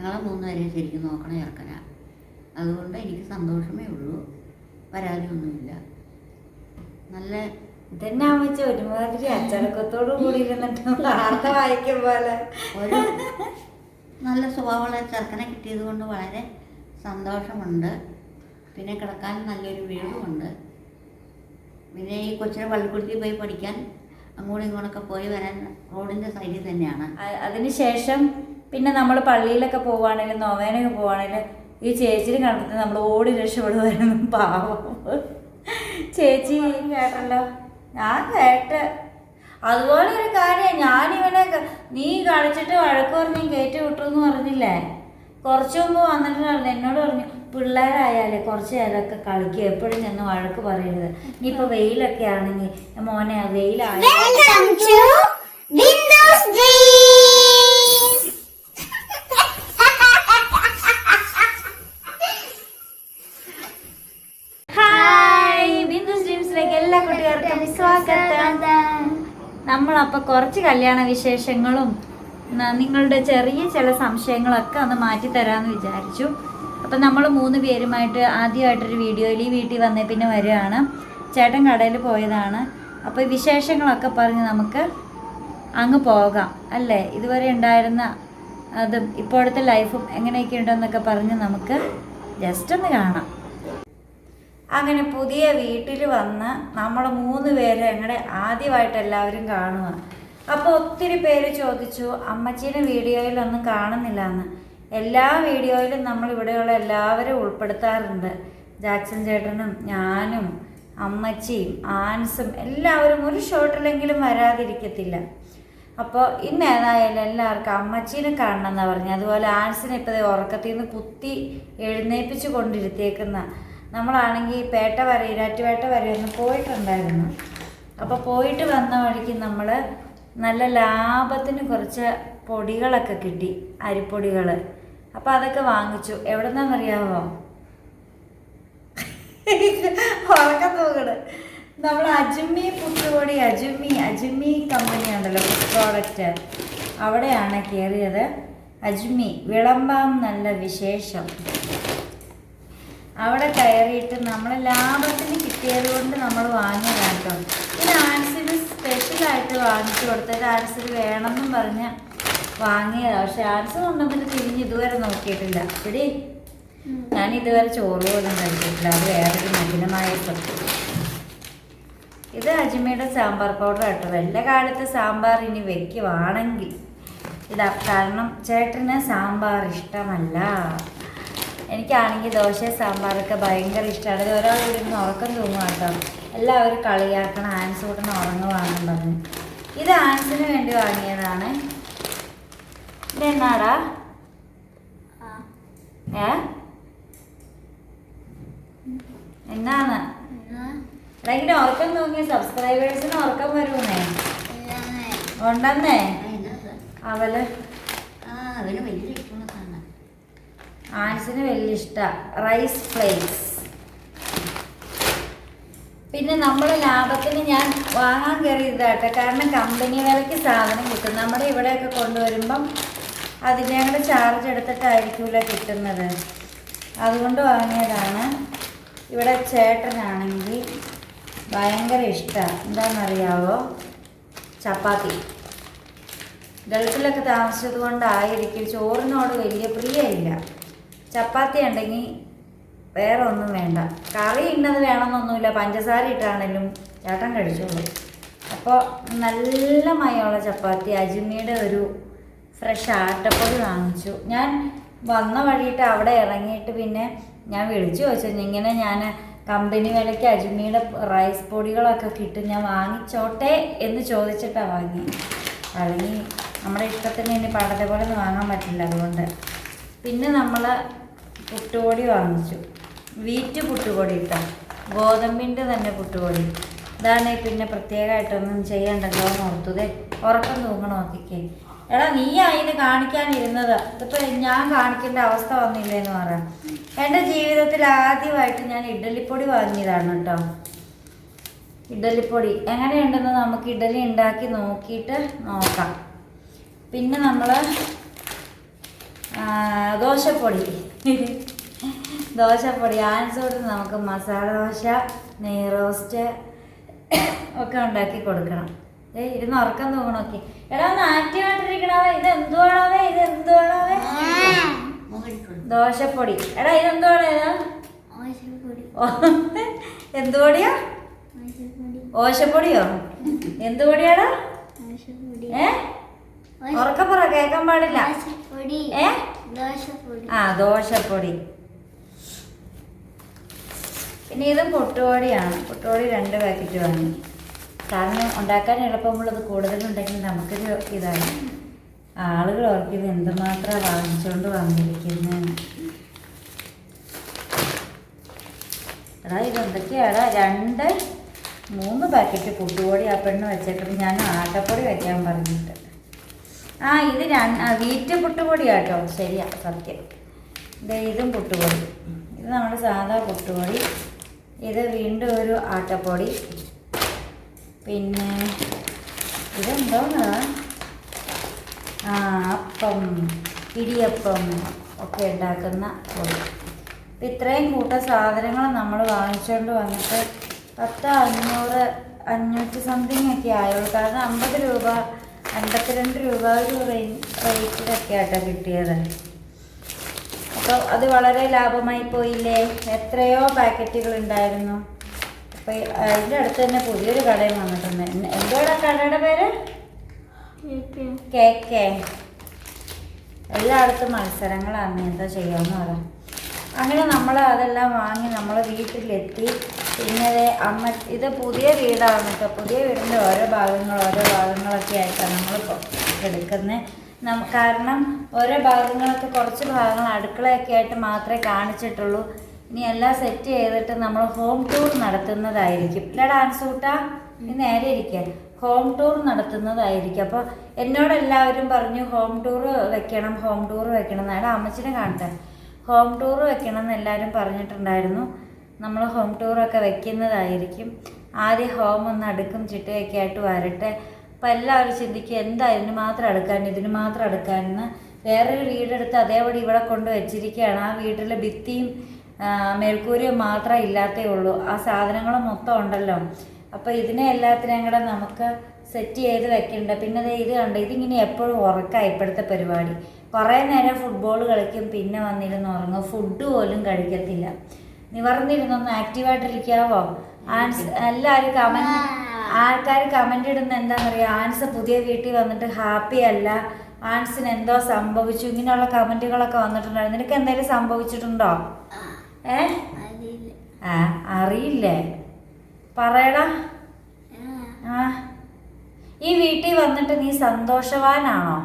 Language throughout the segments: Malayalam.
ഞങ്ങളെ 3 പേരെ ശരിക്കും നോക്കണ ചെറുക്കനാ. അതുകൊണ്ട് എനിക്ക് സന്തോഷമേ ഉള്ളൂ, പരാതിയൊന്നുമില്ല. നല്ല ഇതെന്നാ വെച്ച ഒരുമാതിരി അച്ചടക്കത്തോടു കൂടി ഇരുന്നിട്ട് വാർത്ത വായിക്കും പോലെ ഒരു നല്ല സ്വഭാവമുള്ള ചെറുക്കനെ കിട്ടിയത് കൊണ്ട് വളരെ സന്തോഷമുണ്ട്. പിന്നെ കിടക്കാൻ നല്ലൊരു വീടുമുണ്ട്. പിന്നെ ഈ കൊച്ചിനെ പള്ളിക്കൂടത്തിൽ പോയി പഠിക്കാൻ അങ്ങോട്ടും ഇങ്ങോട്ടൊക്കെ പോയി വരാൻ റോഡിൻ്റെ സൈഡിൽ തന്നെയാണ്. അതിനുശേഷം പിന്നെ നമ്മൾ പള്ളിയിലൊക്കെ പോവുകയാണെങ്കിലും നൊവേനൊക്കെ പോവുകയാണെങ്കിലും ഈ ചേച്ചിനെ കണ്ടിട്ട് നമ്മൾ ഓടി രക്ഷപ്പെടുമായിരുന്നു. പാവം ചേച്ചി കേട്ടല്ലോ, ഞാൻ കേട്ട്. അതുപോലെ ഒരു കാര്യം, ഞാനിവനെ നീ കളിച്ചിട്ട് വഴക്ക് പറഞ്ഞ് കയറ്റി വിട്ടു എന്ന് പറഞ്ഞില്ലേ, കുറച്ച് മുമ്പ് വന്നിട്ടുണ്ടായിരുന്നു. എന്നോട് പറഞ്ഞു പിള്ളേരായാലേ കുറച്ച് നേരമൊക്കെ കളിക്കുക, എപ്പോഴും ചെന്ന് വഴക്ക് പറയരുത്. ഇനിയിപ്പോൾ വെയിലൊക്കെ ആണെങ്കിൽ മോനെ വെയിലായ എല്ലാ കുട്ടികൾക്കും സ്വാഗതം. നമ്മളപ്പോൾ കുറച്ച് കല്യാണ വിശേഷങ്ങളും നിങ്ങളുടെ ചെറിയ ചില സംശയങ്ങളൊക്കെ ഒന്ന് മാറ്റി തരാമെന്ന് വിചാരിച്ചു. അപ്പം നമ്മൾ 3 പേരുമായിട്ട് ആദ്യമായിട്ടൊരു വീഡിയോയിൽ ഈ വീട്ടിൽ വന്നേ പിന്നെ വരികയാണ്. ചേട്ടൻ കടയിൽ പോയതാണ്. അപ്പോൾ വിശേഷങ്ങളൊക്കെ പറഞ്ഞ് നമുക്ക് അങ്ങ് പോകാം അല്ലേ. ഇതുവരെ ഉണ്ടായിരുന്ന അതും ഇപ്പോഴത്തെ ലൈഫും എങ്ങനെയൊക്കെ ഉണ്ടെന്നൊക്കെ പറഞ്ഞ് നമുക്ക് ജസ്റ്റ് ഒന്ന് കാണാം. അങ്ങനെ പുതിയ വീട്ടിൽ വന്ന് നമ്മൾ 3 പേര് ഞങ്ങളുടെ ആദ്യമായിട്ട് എല്ലാവരും കാണുക. അപ്പോൾ ഒത്തിരി പേര് ചോദിച്ചു അമ്മച്ചീനെ വീഡിയോയിലൊന്നും കാണുന്നില്ല എന്ന്. എല്ലാ വീഡിയോയിലും നമ്മൾ ഇവിടെയുള്ള എല്ലാവരും ഉൾപ്പെടുത്താറുണ്ട്. ജാക്സൺ ചേട്ടനും ഞാനും അമ്മച്ചിയും ആൻസും എല്ലാവരും ഒരു ഷോട്ടിലെങ്കിലും വരാതിരിക്കത്തില്ല. അപ്പോൾ ഇന്ന് ഏതായാലും എല്ലാവർക്കും അമ്മച്ചീനെ കാണണം എന്നാണ് പറഞ്ഞത്. അതുപോലെ ആൻസിനെ ഇപ്പോൾ ഉറക്കത്തിൽ നിന്ന് കുത്തി എഴുന്നേൽപ്പിച്ച് കൊണ്ടിരുത്തിയേക്കുന്ന. നമ്മളാണെങ്കിൽ പേട്ട വരെ ഇരാറ്റുപേട്ട വരെ ഒന്ന് പോയിട്ടുണ്ടായിരുന്നു. അപ്പോൾ പോയിട്ട് വന്ന വഴിക്ക് നമ്മൾ നല്ല ലാഭത്തിന് കുറച്ച് പൊടികളൊക്കെ കിട്ടി, അരിപ്പൊടികൾ. അപ്പോൾ അതൊക്കെ വാങ്ങിച്ചു. എവിടെ നിന്നാണെന്നറിയാമോ? ഉറക്കം തോന്നണ്. നമ്മൾ അജുമ്മി പുട്ടുപൊടി, അജുമ്മി കമ്പനി ഉണ്ടല്ലോ ഫുഡ് പ്രോഡക്റ്റ്, അവിടെയാണ് കയറിയത്. അജുമ്മി വിളമ്പാം നല്ല വിശേഷം. അവിടെ കയറിയിട്ട് നമ്മൾ ലാഭത്തിന് കിട്ടിയത് കൊണ്ട് നമ്മൾ വാങ്ങിയതാണ് കേട്ടോ. പിന്നെ ആൻസിന് സ്പെഷ്യലായിട്ട് വാങ്ങിച്ചു കൊടുത്തത് ആൻസിന് വേണമെന്നും പറഞ്ഞ് വാങ്ങിയതാണ്. പക്ഷെ ആൻസ് കൊണ്ടുവന്നിട്ട് തിരിഞ്ഞ് ഇതുവരെ നോക്കിയിട്ടില്ല. ഇവിടെ ഞാൻ ഇതുവരെ ചോറ് പോലും കഴിച്ചിട്ടില്ല. അത് വേറൊരു മലിനമായ സത്യം. ഇത് അജ്മിയുടെ സാമ്പാർ പൗഡർ കേട്ടോ. വല്ല കാലത്ത് സാമ്പാർ ഇനി വെക്കുവാണെങ്കിൽ ഇതാ. കാരണം ചേട്ടന് സാമ്പാർ ഇഷ്ടമല്ല. എനിക്കാണെങ്കിൽ ദോശ സാമ്പാറൊക്കെ ഭയങ്കര ഇഷ്ടമാണ്. ഇത് ഒരാൾ ഇരുന്ന് ഉറക്കം തൂങ്ങുക കേട്ടോ. എല്ലാവരും കളിയാക്കണം ആൻസ് കൂട്ടണം ഉറങ്ങുവാണെന്ന് പറഞ്ഞു. ഇത് ആൻസിന് വേണ്ടി വാങ്ങിയതാണ്. ഇതെന്നാടാ? എന്നാണ് ഇങ്ങനെ ഉറക്കം തൂങ്ങിയ സബ്സ്ക്രൈബേഴ്സിന് ഉറക്കം വരുന്നേ ഉണ്ടെന്നേ. അവന് വലിയ ഇഷ്ടമുള്ളതാണ്. ആൻസിന് വലിയ ഇഷ്ടമാണ് റൈസ് ഫ്ലേക്സ്. പിന്നെ നമ്മൾ ലാഭത്തിന് ഞാൻ വാങ്ങാൻ കയറിയതാട്ടെ. കാരണം കമ്പനി വിലയ്ക്ക് സാധനം കിട്ടും. നമ്മുടെ ഇവിടെയൊക്കെ കൊണ്ടുവരുമ്പം അതിൻ്റെ കൂടെ ചാർജ് എടുത്തിട്ടായിരിക്കുമല്ലോ കിട്ടുന്നത്. അതുകൊണ്ട് വാങ്ങിയതാണ്. ഇവിടെ ചേട്ടനാണെങ്കിൽ ഭയങ്കര ഇഷ്ടമാണ്. എന്താണെന്നറിയാവോ? ചപ്പാത്തി. ഗൾഫിലൊക്കെ താമസിച്ചത് കൊണ്ടായിരിക്കും ചോറിനോട് വലിയ പ്രിയമില്ല. ചപ്പാത്തി ഉണ്ടെങ്കിൽ വേറെ ഒന്നും വേണ്ട. കറി ഇന്നത് വേണമെന്നൊന്നുമില്ല. പഞ്ചസാര ഇട്ടാണെങ്കിലും ചേട്ടൻ കഴിച്ചോളൂ. അപ്പോൾ നല്ല മയമുള്ള ചപ്പാത്തി. അജ്മിയുടെ ഒരു ഫ്രഷ് ആട്ടപ്പൊടി വാങ്ങിച്ചു. ഞാൻ വന്ന വഴിയിട്ട് അവിടെ ഇറങ്ങിയിട്ട് പിന്നെ ഞാൻ വിളിച്ചു ചോദിച്ചു ഇങ്ങനെ ഞാൻ കമ്പനി വിലയ്ക്ക് അജ്മിയുടെ റൈസ് പൊടികളൊക്കെ കിട്ടും, ഞാൻ വാങ്ങിച്ചോട്ടെ എന്ന് ചോദിച്ചിട്ടാണ് വാങ്ങി. അല്ലെങ്കിൽ നമ്മുടെ ഇഷ്ടത്തിന് ഇനി പണ്ടത്തെ പോലെ ഒന്നും വാങ്ങാൻ പറ്റില്ല. അതുകൊണ്ട് പിന്നെ നമ്മൾ പുട്ടുപൊടി വാങ്ങിച്ചു. വീറ്റ് പുട്ടുപൊടി ഇട്ടോ, ഗോതമ്പിൻ്റെ തന്നെ പുട്ടുപൊടി. ഇതാണ് പിന്നെ പ്രത്യേകമായിട്ടൊന്നും ചെയ്യണ്ടല്ലോ എന്ന് ഓർത്തത്. ഉറക്കം തൂങ്ങണം നോക്കിക്കേ. എടാ നീ അതിന് കാണിക്കാനിരുന്നത്, ഇതിപ്പോൾ ഞാൻ കാണിക്കേണ്ട അവസ്ഥ വന്നില്ലേന്ന് പറയാം. എൻ്റെ ജീവിതത്തിൽ ആദ്യമായിട്ട് ഞാൻ ഇഡ്ഡലിപ്പൊടി വാങ്ങിയതാണ് കേട്ടോ. ഇഡ്ഡലിപ്പൊടി എങ്ങനെയുണ്ടെന്ന് നമുക്ക് ഇഡ്ഡലി ഉണ്ടാക്കി നോക്കിയിട്ട് നോക്കാം. പിന്നെ നമ്മൾ ദോശപ്പൊടി ദോശപ്പൊടി ആൻസോട്ട് നമുക്ക് മസാല ദോശ, നെയ് റോസ്റ്റ് ഒക്കെ ഉണ്ടാക്കി കൊടുക്കണം. ഇരുന്ന് ഉറക്കം തോന്നണോക്കെ. എടാ ഒന്ന് ആക്റ്റീവായിട്ടിരിക്കണവേ. ഇത് എന്തുവാണവേ? ഇത് എന്തുവാണവേ? ദോശപ്പൊടി. എടാ ഇതെന്തുവാണ്? ഏതാ എന്തുപൊടിയാ? ഓശപ്പൊടിയോ? എന്തുപൊടിയാടാ? ഉറക്കം പറ, കേൾക്കാൻ പാടില്ല. ആ ദോശപ്പൊടി. പിന്നെ ഇത് പുട്ടുപൊടിയാണ്. പുട്ടുപൊടി 2 പാക്കറ്റ് വാങ്ങി. കാരണം ഉണ്ടാക്കാൻ എളുപ്പമുള്ളത് കൂടുതലുണ്ടെങ്കിൽ നമുക്കൊരു ഇതാണ്. ആളുകൾ ഓർക്കുന്നത് എന്തുമാത്രം വാങ്ങിച്ചുകൊണ്ട് വന്നിരിക്കുന്നത്. എടാ ഇതെന്തൊക്കെയാടാ? 2-3 പാക്കറ്റ് പുട്ടുപൊടി ആ പെണ്ണ് വെച്ചേക്കുന്നത്. ഞാൻ ആട്ടപ്പൊടി വെക്കാൻ പറഞ്ഞിട്ട്. ഇത് വീറ്റ് പുട്ടുപൊടിയാട്ടോ. ശരിയാ, സത്യം. ഇതും പുട്ടുപൊടി. ഇത് നമ്മുടെ സാധാ പുട്ടുപൊടി. ഇത് വീണ്ടും ഒരു ആട്ടപ്പൊടി. പിന്നെ ഇതെന്തോന്നാ? അപ്പം, ഇടിയപ്പം ഒക്കെ ഉണ്ടാക്കുന്ന പൊടി. അപ്പം ഇത്രയും സാധനങ്ങൾ നമ്മൾ വാങ്ങിച്ചുകൊണ്ട് വന്നിട്ട് 500 സംതിങ് ഒക്കെ ആയുള്ളൂ. കാരണം 50 രൂപ 52 രൂപ ഒരു റേറ്റിലൊക്കെ ആട്ടോ കിട്ടിയത്. അപ്പോൾ അത് വളരെ ലാഭമായി പോയില്ലേ? എത്രയോ പാക്കറ്റുകൾ ഉണ്ടായിരുന്നു. അപ്പോൾ അതിൻ്റെ അടുത്ത് തന്നെ പുതിയൊരു കടയും വന്നിട്ടുണ്ട്. എന്താണ് കടയുടെ പേര്? കേക്ക്. എല്ലായിടത്തും മത്സരങ്ങളാണ്. എന്താ ചെയ്യാമെന്ന് പറയാം. അങ്ങനെ നമ്മൾ അതെല്ലാം വാങ്ങി നമ്മൾ വീട്ടിലെത്തി. പിന്നെ ഇത് പുതിയ വീടാണ് കേട്ടോ. പുതിയ വീടിൻ്റെ ഓരോ ഭാഗങ്ങളൊക്കെ ആയിട്ടാണ് നമ്മളിപ്പോൾ എടുക്കുന്നത്. കാരണം ഓരോ ഭാഗങ്ങളൊക്കെ കുറച്ച് ഭാഗങ്ങൾ അടുക്കളയൊക്കെ ആയിട്ട് മാത്രമേ കാണിച്ചിട്ടുള്ളൂ. ഇനി എല്ലാം സെറ്റ് ചെയ്തിട്ട് നമ്മൾ ഹോം ടൂർ നടത്തുന്നതായിരിക്കും. ഇല്ല ഡാൻസൂട്ടാ, നീ നേരെ ഇരിക്കാൻ. ഹോം ടൂർ നടത്തുന്നതായിരിക്കും. അപ്പോൾ എന്നോടെല്ലാവരും പറഞ്ഞു ഹോം ടൂർ വെക്കണം എന്നാണ്. അമ്മച്ചിനെ കാണട്ടെ. ഹോം ടൂർ വെക്കണം എന്ന് എല്ലാവരും പറഞ്ഞിട്ടുണ്ടായിരുന്നു. നമ്മൾ ഹോം ടൂറൊക്കെ വെക്കുന്നതായിരിക്കും. ആദ്യം ഹോം ഒന്ന് അടുക്കും ചിട്ടയൊക്കെ ആയിട്ട് വരട്ടെ. അപ്പോൾ എല്ലാവരും ചിന്തിക്കുക എന്താ ഇതിന് മാത്രം അടുക്കാനെന്ന്. വേറൊരു വീടെടുത്ത് അതേപടി ഇവിടെ കൊണ്ട് വെച്ചിരിക്കുകയാണ്. ആ വീട്ടിലെ ഭിത്തിയും മേൽക്കൂരയും മാത്രമേ ഇല്ലാത്തേ ഉള്ളൂ. ആ സാധനങ്ങൾ മൊത്തം ഉണ്ടല്ലോ. അപ്പോൾ ഇതിനെ എല്ലാത്തിനെയും കൂടെ നമുക്ക് സെറ്റ് ചെയ്ത് വെക്കണ്ട. പിന്നെ ഇത് കണ്ട് ഇതിങ്ങനെ എപ്പോഴും ഉറക്കമാണ് ഇപ്പോഴത്തെ പരിപാടി. കുറേ നേരം ഫുട്ബോൾ കളിക്കും, പിന്നെ വന്നിരുന്ന് ഉറങ്ങും. ഫുഡ് പോലും കഴിക്കത്തില്ല. നിവർന്നിരുന്നൊന്ന് ആക്റ്റീവായിട്ടിരിക്കാവോ? എല്ലാവരും ആൾക്കാർ കമൻ്റ് ഇടുന്ന എന്താണെന്നറിയാം? ആൻസ് പുതിയ വീട്ടിൽ വന്നിട്ട് ഹാപ്പി അല്ല, ആൻസിന് എന്തോ സംഭവിച്ചു, ഇങ്ങനെയുള്ള കമൻറ്റുകളൊക്കെ വന്നിട്ടുണ്ടായിരുന്നു. നിനക്ക് എന്തെങ്കിലും സംഭവിച്ചിട്ടുണ്ടോ? അറിയില്ലേ? പറയടാ. ഈ വീട്ടിൽ വന്നിട്ട് നീ സന്തോഷവാനാണോ?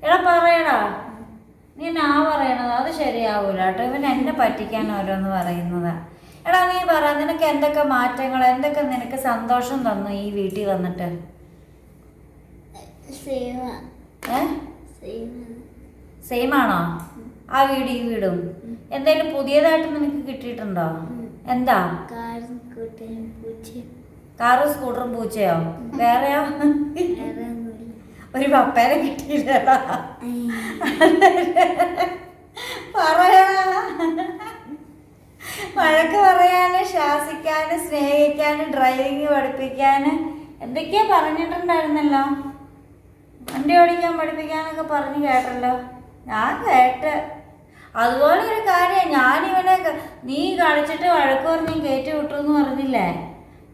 എടാ പറയടാ. നീ പറയണത് അത് ശരിയാവൂല കേട്ടോ. ഇവൻ എന്നെ പറ്റിക്കാൻ ഓരോന്ന് പറയുന്നതാ. എടാ നീ പറ, നിനക്ക് എന്തൊക്കെ മാറ്റങ്ങൾ, എന്തൊക്കെ നിനക്ക് സന്തോഷം തന്നു ഈ വീട്ടിൽ വന്നിട്ട്? സെയിം ആണോ? ആ വീട് ഈ വീടും എന്തെങ്കിലും പുതിയതായിട്ട് നിനക്ക് കിട്ടിയിട്ടുണ്ടോ? എന്താ? കാറും സ്കൂട്ടറും പൂച്ചയോ? വേറെയോ? ഒരു പപ്പേനെ കിട്ടിയില്ലടാ. പറയാ വഴക്ക് പറയാന്, ശാസിക്കാന്, സ്നേഹിക്കാന്, ഡ്രൈവിങ് പഠിപ്പിക്കാന് എന്തൊക്കെയാ പറഞ്ഞിട്ടുണ്ടായിരുന്നല്ലോ. വണ്ടി ഓടിക്കാൻ പഠിപ്പിക്കാനൊക്കെ പറഞ്ഞു കേട്ടല്ലോ. ഞാൻ കേട്ട്. അതുപോലെ ഒരു കാര്യം, ഞാനിവനെ നീ കളിച്ചിട്ട് വഴക്ക് പറഞ്ഞ് കയറ്റി വിട്ടു എന്ന് പറഞ്ഞില്ലേ?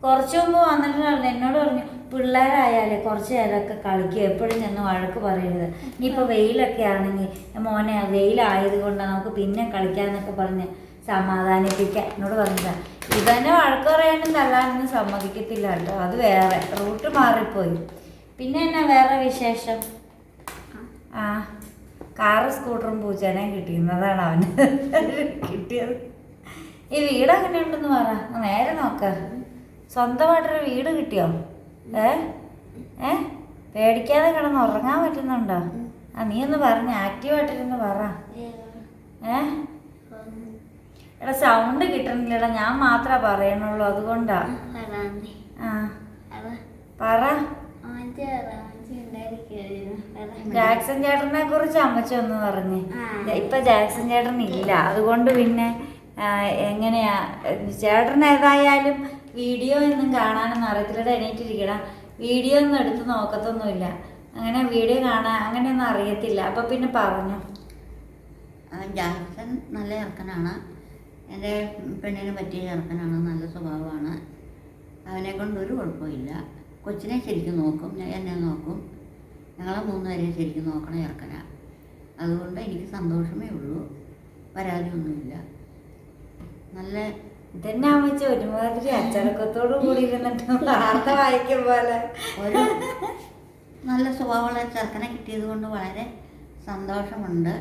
കുറച്ച് മുമ്പ് വന്നിട്ടുണ്ടായിരുന്നു. എന്നോട് പറഞ്ഞു പിള്ളേരായാലേ കുറച്ച് നേരമൊക്കെ കളിക്കുക, എപ്പോഴും ചെന്ന് വഴക്ക് പറയരുത്. ഇനിയിപ്പോൾ വെയിലൊക്കെ ആണെങ്കിൽ മോനെ വെയിലായത് കൊണ്ടാണ്, നമുക്ക് പിന്നെ കളിക്കാമെന്നൊക്കെ പറഞ്ഞ് സമാധാനിപ്പിക്കാൻ എന്നോട് പറഞ്ഞതാണ്. ഇതന്നെ വഴക്ക് പറയാനും തല്ലാനൊന്നും സമ്മതിക്കത്തില്ല കേട്ടോ. അത് വേറെ റൂട്ട് മാറിപ്പോയി. പിന്നെ എന്നാ വേറെ വിശേഷം? കാറും സ്കൂട്ടറും പൂച്ചേനേയും കിട്ടിയിരുന്നതാണ് അവന് കിട്ടിയത്. ഈ വീട് എങ്ങനെയുണ്ടെന്ന് പറ, നേരെ നോക്ക. സ്വന്തമായിട്ടൊരു വീട് കിട്ടിയോ? പേടിക്കാതെ കിടന്ന് ഉറങ്ങാൻ പറ്റുന്നുണ്ടോ? നീ ഒന്ന് പറഞ്ഞ് ആക്റ്റീവായിട്ടിരുന്ന് പറ. എടാ സൗണ്ട് കിട്ടണില്ലടാ, ഞാൻ മാത്രമേ പറയണുള്ളൂ, അതുകൊണ്ടാ. പറ. ജാക്സൺ ചേട്ടനെ കുറിച്ച് അമ്മച്ചി ഒന്ന് പറഞ്ഞേ. ഇപ്പൊ ജാക്സൺ ചേട്ടൻ ഇല്ല, അതുകൊണ്ട് പിന്നെ എങ്ങനെയാ ചേട്ടൻ ഏതായാലും വീഡിയോ ഒന്നും കാണാനൊന്നും അറിയത്തില്ല. എണീറ്റിരിക്കണം, വീഡിയോ ഒന്നും എടുത്ത് നോക്കത്തൊന്നുമില്ല, അങ്ങനെ വീഡിയോ കാണാൻ അങ്ങനെയൊന്നും അറിയത്തില്ല. അപ്പൊ പിന്നെ പറഞ്ഞു. ജാക്സൺ നല്ല ചെറുക്കനാണ്, എൻ്റെ പെണ്ണിന് പറ്റിയ ചെറുക്കനാണ്, നല്ല സ്വഭാവമാണ്. അവനെ കൊണ്ട് ഒരു കുഴപ്പമില്ല. കൊച്ചിനെ ശരിക്കും നോക്കും, എന്നെ നോക്കും, ഞങ്ങളെ 3 പേരെയും ശരിക്കും നോക്കണ ചെറുക്കനാണ്. അതുകൊണ്ട് എനിക്ക് സന്തോഷമേ ഉള്ളൂ, പരാതിയൊന്നുമില്ല. നല്ല ഇതന്നെ അമ്മച്ച ഒരുമാതിരി അച്ചടക്കത്തോടു കൂടി ഇരുന്നിട്ട് വാർത്ത വായിക്കും പോലെ ഒരു നല്ല സ്വഭാവമുള്ള ചെറുക്കനെ കിട്ടിയത് കൊണ്ട് വളരെ സന്തോഷമുണ്ട്.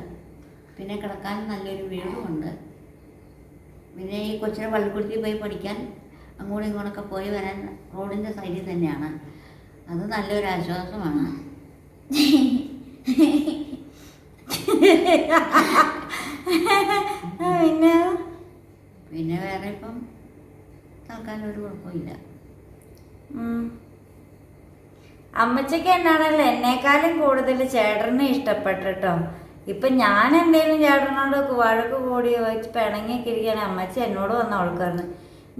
പിന്നെ കിടക്കാൻ നല്ലൊരു വീടുമുണ്ട്. പിന്നെ ഈ കൊച്ചിനെ പള്ളിക്കൂടത്തിൽ പോയി പഠിക്കാൻ അങ്ങോട്ടും ഇങ്ങോട്ടൊക്കെ പോയി വരാൻ റോഡിൻ്റെ സൈഡിൽ തന്നെയാണ്. അത് നല്ലൊരു ആശ്വാസമാണ്. പിന്നെ വേറെ ഇപ്പം തൽക്കാലം ഒരു കുഴപ്പമില്ല. അമ്മച്ചയ്ക്ക് എന്നാണല്ലോ എന്നെക്കാളും കൂടുതൽ ചേട്ടനെ ഇഷ്ടപ്പെട്ടോ. ഇപ്പം ഞാൻ എന്തെങ്കിലും ചേട്ടനോട് വഴക്ക് കൂടി പിണങ്ങിയൊക്കെ ഇരിക്കുകയാണ് അമ്മച്ചി എന്നോട് വന്ന ആൾക്കാരുന്ന്.